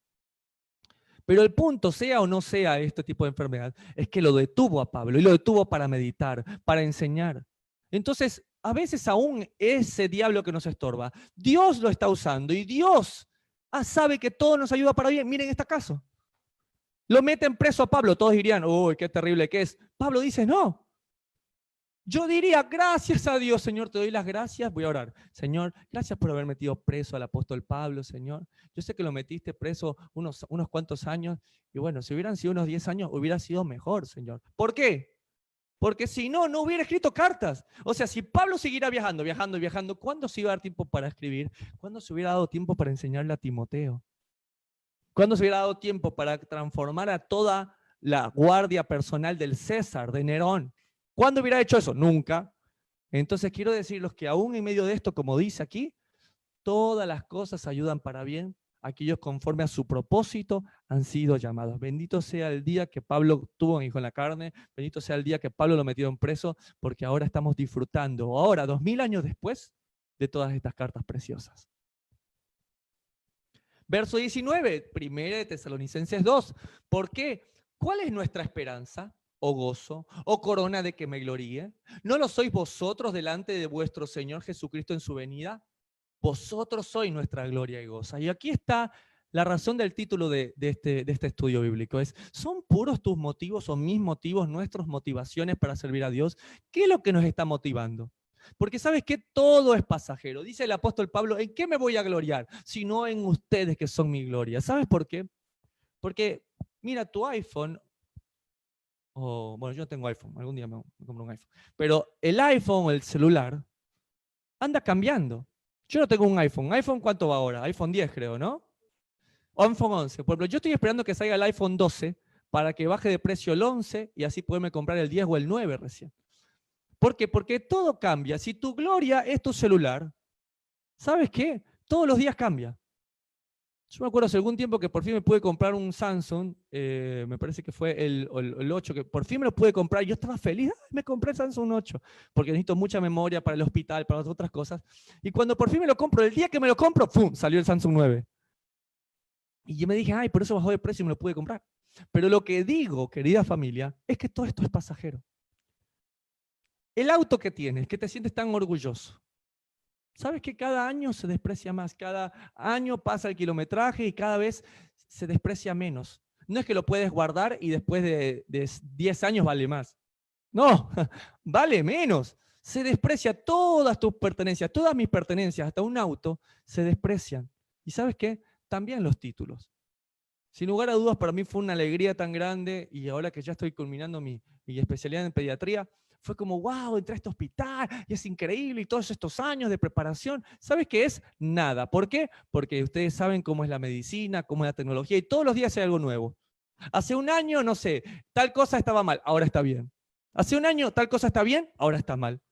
Speaker 1: Pero el punto, sea o no sea este tipo de enfermedad, es que lo detuvo a Pablo, y lo detuvo para meditar, para enseñar. Entonces, a veces aún ese diablo que nos estorba, Dios lo está usando, y Dios sabe que todo nos ayuda para bien. Miren este caso. Lo meten preso a Pablo, todos dirían, uy, qué terrible que es. Pablo dice, no. Yo diría, gracias a Dios, Señor, te doy las gracias. Voy a orar. Señor, gracias por haber metido preso al apóstol Pablo, Señor. Yo sé que lo metiste preso unos cuantos años, y bueno, si hubieran sido unos 10 años, hubiera sido mejor, Señor. ¿Por qué? Porque si no, no hubiera escrito cartas. O sea, si Pablo siguiera viajando, ¿cuándo se iba a dar tiempo para escribir? ¿Cuándo se hubiera dado tiempo para enseñarle a Timoteo? ¿Cuándo se hubiera dado tiempo para transformar a toda la guardia personal del César, de Nerón? ¿Cuándo hubiera hecho eso? Nunca. Entonces quiero decirles que aún en medio de esto, como dice aquí, todas las cosas ayudan para bien. Aquellos conforme a su propósito han sido llamados. Bendito sea el día que Pablo tuvo un hijo en la carne. Bendito sea el día que Pablo lo metieron preso, porque ahora estamos disfrutando, ahora, 2000 años después, de todas estas cartas preciosas. Verso 19, 1 de Tesalonicenses 2. ¿Por qué? ¿Cuál es nuestra esperanza, o gozo, o corona de que me gloríe? ¿No lo sois vosotros delante de vuestro Señor Jesucristo en su venida? Vosotros sois nuestra gloria y gozo. Y aquí está la razón del título de este estudio bíblico. ¿Son puros tus motivos o mis motivos, nuestras motivaciones para servir a Dios? ¿Qué es lo que nos está motivando? Porque sabes que todo es pasajero. Dice el apóstol Pablo, ¿en qué me voy a gloriar? Sino en ustedes que son mi gloria. ¿Sabes por qué? Porque mira, tu iPhone, bueno, yo no tengo iPhone, algún día me compro un iPhone, pero el iPhone o el celular anda cambiando. Yo no tengo un iPhone. ¿iPhone cuánto va ahora? iPhone 10 creo, ¿no? O iPhone 11. Por ejemplo, yo estoy esperando que salga el iPhone 12 para que baje de precio el 11 y así poderme comprar el 10 o el 9 recién. ¿Por qué? Porque todo cambia. Si tu gloria es tu celular, ¿sabes qué? Todos los días cambia. Yo me acuerdo hace algún tiempo que por fin me pude comprar un Samsung, me parece que fue el 8, que por fin me lo pude comprar. Yo estaba feliz, me compré el Samsung 8, porque necesito mucha memoria para el hospital, para otras cosas. Y cuando por fin me lo compro, el día que me lo compro, ¡pum!, salió el Samsung 9. Y yo me dije, ay, por eso bajó de precio y me lo pude comprar. Pero lo que digo, querida familia, es que todo esto es pasajero. El auto que tienes, que te sientes tan orgulloso, ¿sabes que cada año se desprecia más? Cada año pasa el kilometraje y cada vez se desprecia menos. No es que lo puedes guardar y después de 10 años vale más. No, vale menos. Se desprecia todas tus pertenencias, todas mis pertenencias, hasta un auto, se desprecian. ¿Y sabes qué? También los títulos. Sin lugar a dudas, para mí fue una alegría tan grande, y ahora que ya estoy culminando mi especialidad en pediatría, fue como, wow, entré a este hospital y es increíble, y todos estos años de preparación. ¿Sabes qué es? Nada. ¿Por qué? Porque ustedes saben cómo es la medicina, cómo es la tecnología, y todos los días hay algo nuevo. Hace un año, no sé, tal cosa estaba mal, ahora está bien. Hace un año, tal cosa está bien, ahora está mal.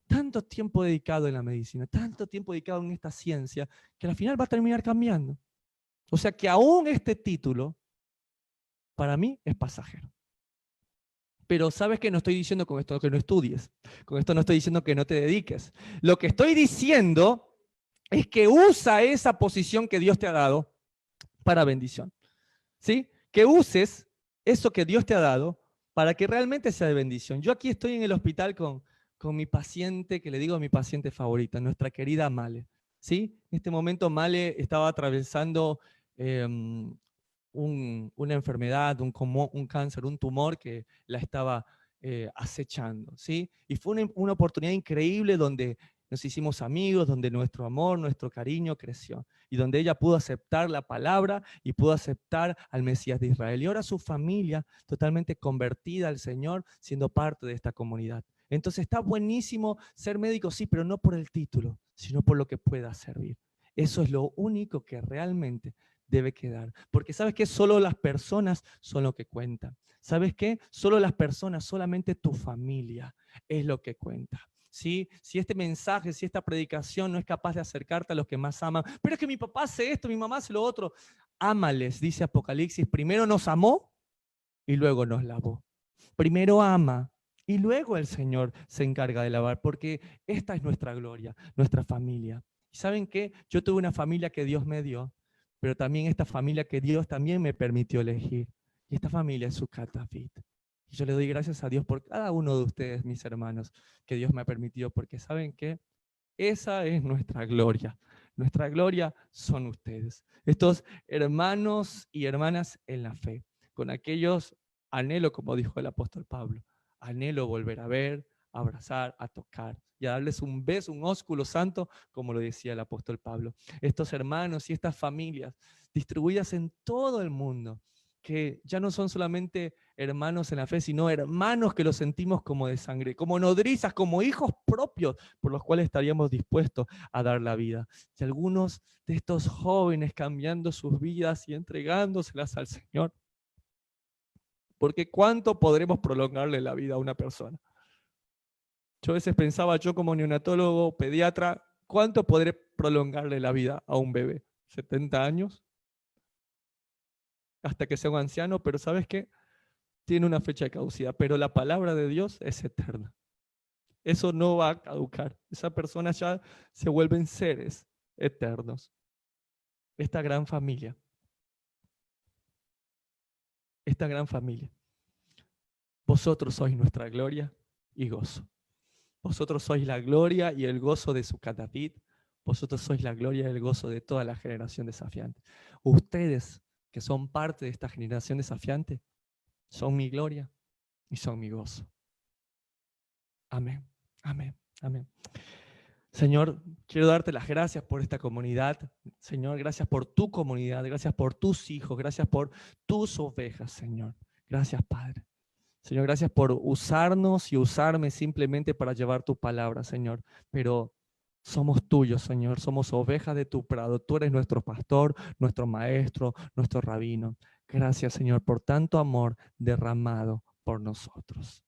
Speaker 1: Tanto tiempo dedicado en la medicina, tanto tiempo dedicado en esta ciencia, que al final va a terminar cambiando. O sea que aún este título, para mí, es pasajero. Pero ¿sabes qué? No estoy diciendo con esto que no estudies. Con esto no estoy diciendo que no te dediques. Lo que estoy diciendo es que usa esa posición que Dios te ha dado para bendición. ¿Sí? Que uses eso que Dios te ha dado para que realmente sea de bendición. Yo aquí estoy en el hospital con mi paciente, que le digo a mi paciente favorita, nuestra querida Male. ¿Sí? En este momento Male estaba atravesando una enfermedad, un cáncer, un tumor que la estaba acechando, ¿sí? Y fue una oportunidad increíble donde nos hicimos amigos, donde nuestro amor, nuestro cariño creció, y donde ella pudo aceptar la palabra y pudo aceptar al Mesías de Israel. Y ahora su familia totalmente convertida al Señor, siendo parte de esta comunidad. Entonces está buenísimo ser médico, sí, pero no por el título, sino por lo que pueda servir. Eso es lo único que realmente debe quedar. Porque ¿sabes qué? Solo las personas son lo que cuentan. ¿Sabes qué? Solo las personas, solamente tu familia es lo que cuenta. ¿Sí? Si este mensaje, si esta predicación no es capaz de acercarte a los que más aman, pero es que mi papá hace esto, mi mamá hace lo otro, ámales, dice Apocalipsis, primero nos amó y luego nos lavó. Primero ama y luego el Señor se encarga de lavar, porque esta es nuestra gloria, nuestra familia. ¿Y saben qué? Yo tuve una familia que Dios me dio, pero también esta familia que Dios también me permitió elegir. Y esta familia es Sucat David. Y yo le doy gracias a Dios por cada uno de ustedes, mis hermanos, que Dios me ha permitido, porque ¿saben qué? Esa es nuestra gloria. Nuestra gloria son ustedes, estos hermanos y hermanas en la fe. Con aquellos anhelo, como dijo el apóstol Pablo, anhelo volver a ver, a abrazar, a tocar y a darles un beso, un ósculo santo, como lo decía el apóstol Pablo. Estos hermanos y estas familias distribuidas en todo el mundo, que ya no son solamente hermanos en la fe, sino hermanos que los sentimos como de sangre, como nodrizas, como hijos propios, por los cuales estaríamos dispuestos a dar la vida. Y algunos de estos jóvenes cambiando sus vidas y entregándoselas al Señor. Porque ¿cuánto podremos prolongarle la vida a una persona? Yo a veces pensaba, yo como neonatólogo, pediatra, ¿cuánto podré prolongarle la vida a un bebé? ¿70 años? Hasta que sea un anciano, pero ¿sabes qué? Tiene una fecha de caducidad, pero la palabra de Dios es eterna. Eso no va a caducar. Esa persona ya se vuelven seres eternos. Esta gran familia. Esta gran familia. Vosotros sois nuestra gloria y gozo. Vosotros sois la gloria y el gozo de Sucat David. Vosotros sois la gloria y el gozo de toda la generación desafiante. Ustedes, que son parte de esta generación desafiante, son mi gloria y son mi gozo. Amén, amén, amén. Señor, quiero darte las gracias por esta comunidad. Señor, gracias por tu comunidad, gracias por tus hijos, gracias por tus ovejas, Señor. Gracias, Padre. Señor, gracias por usarnos y usarme simplemente para llevar tu palabra, Señor. Pero somos tuyos, Señor, somos ovejas de tu prado. Tú eres nuestro pastor, nuestro maestro, nuestro rabino. Gracias, Señor, por tanto amor derramado por nosotros.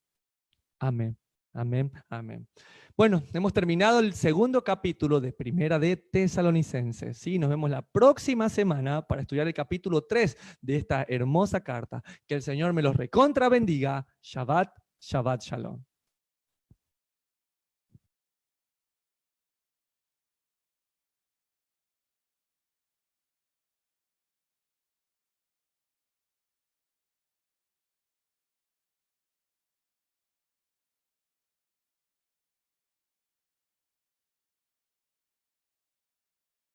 Speaker 1: Amén, amén, amén. Bueno, hemos terminado el segundo capítulo de Primera de Tesalonicenses. ¿Sí? Nos vemos la próxima semana para estudiar el capítulo 3 de esta hermosa carta. Que el Señor me los recontra bendiga. Shabbat, Shabbat Shalom.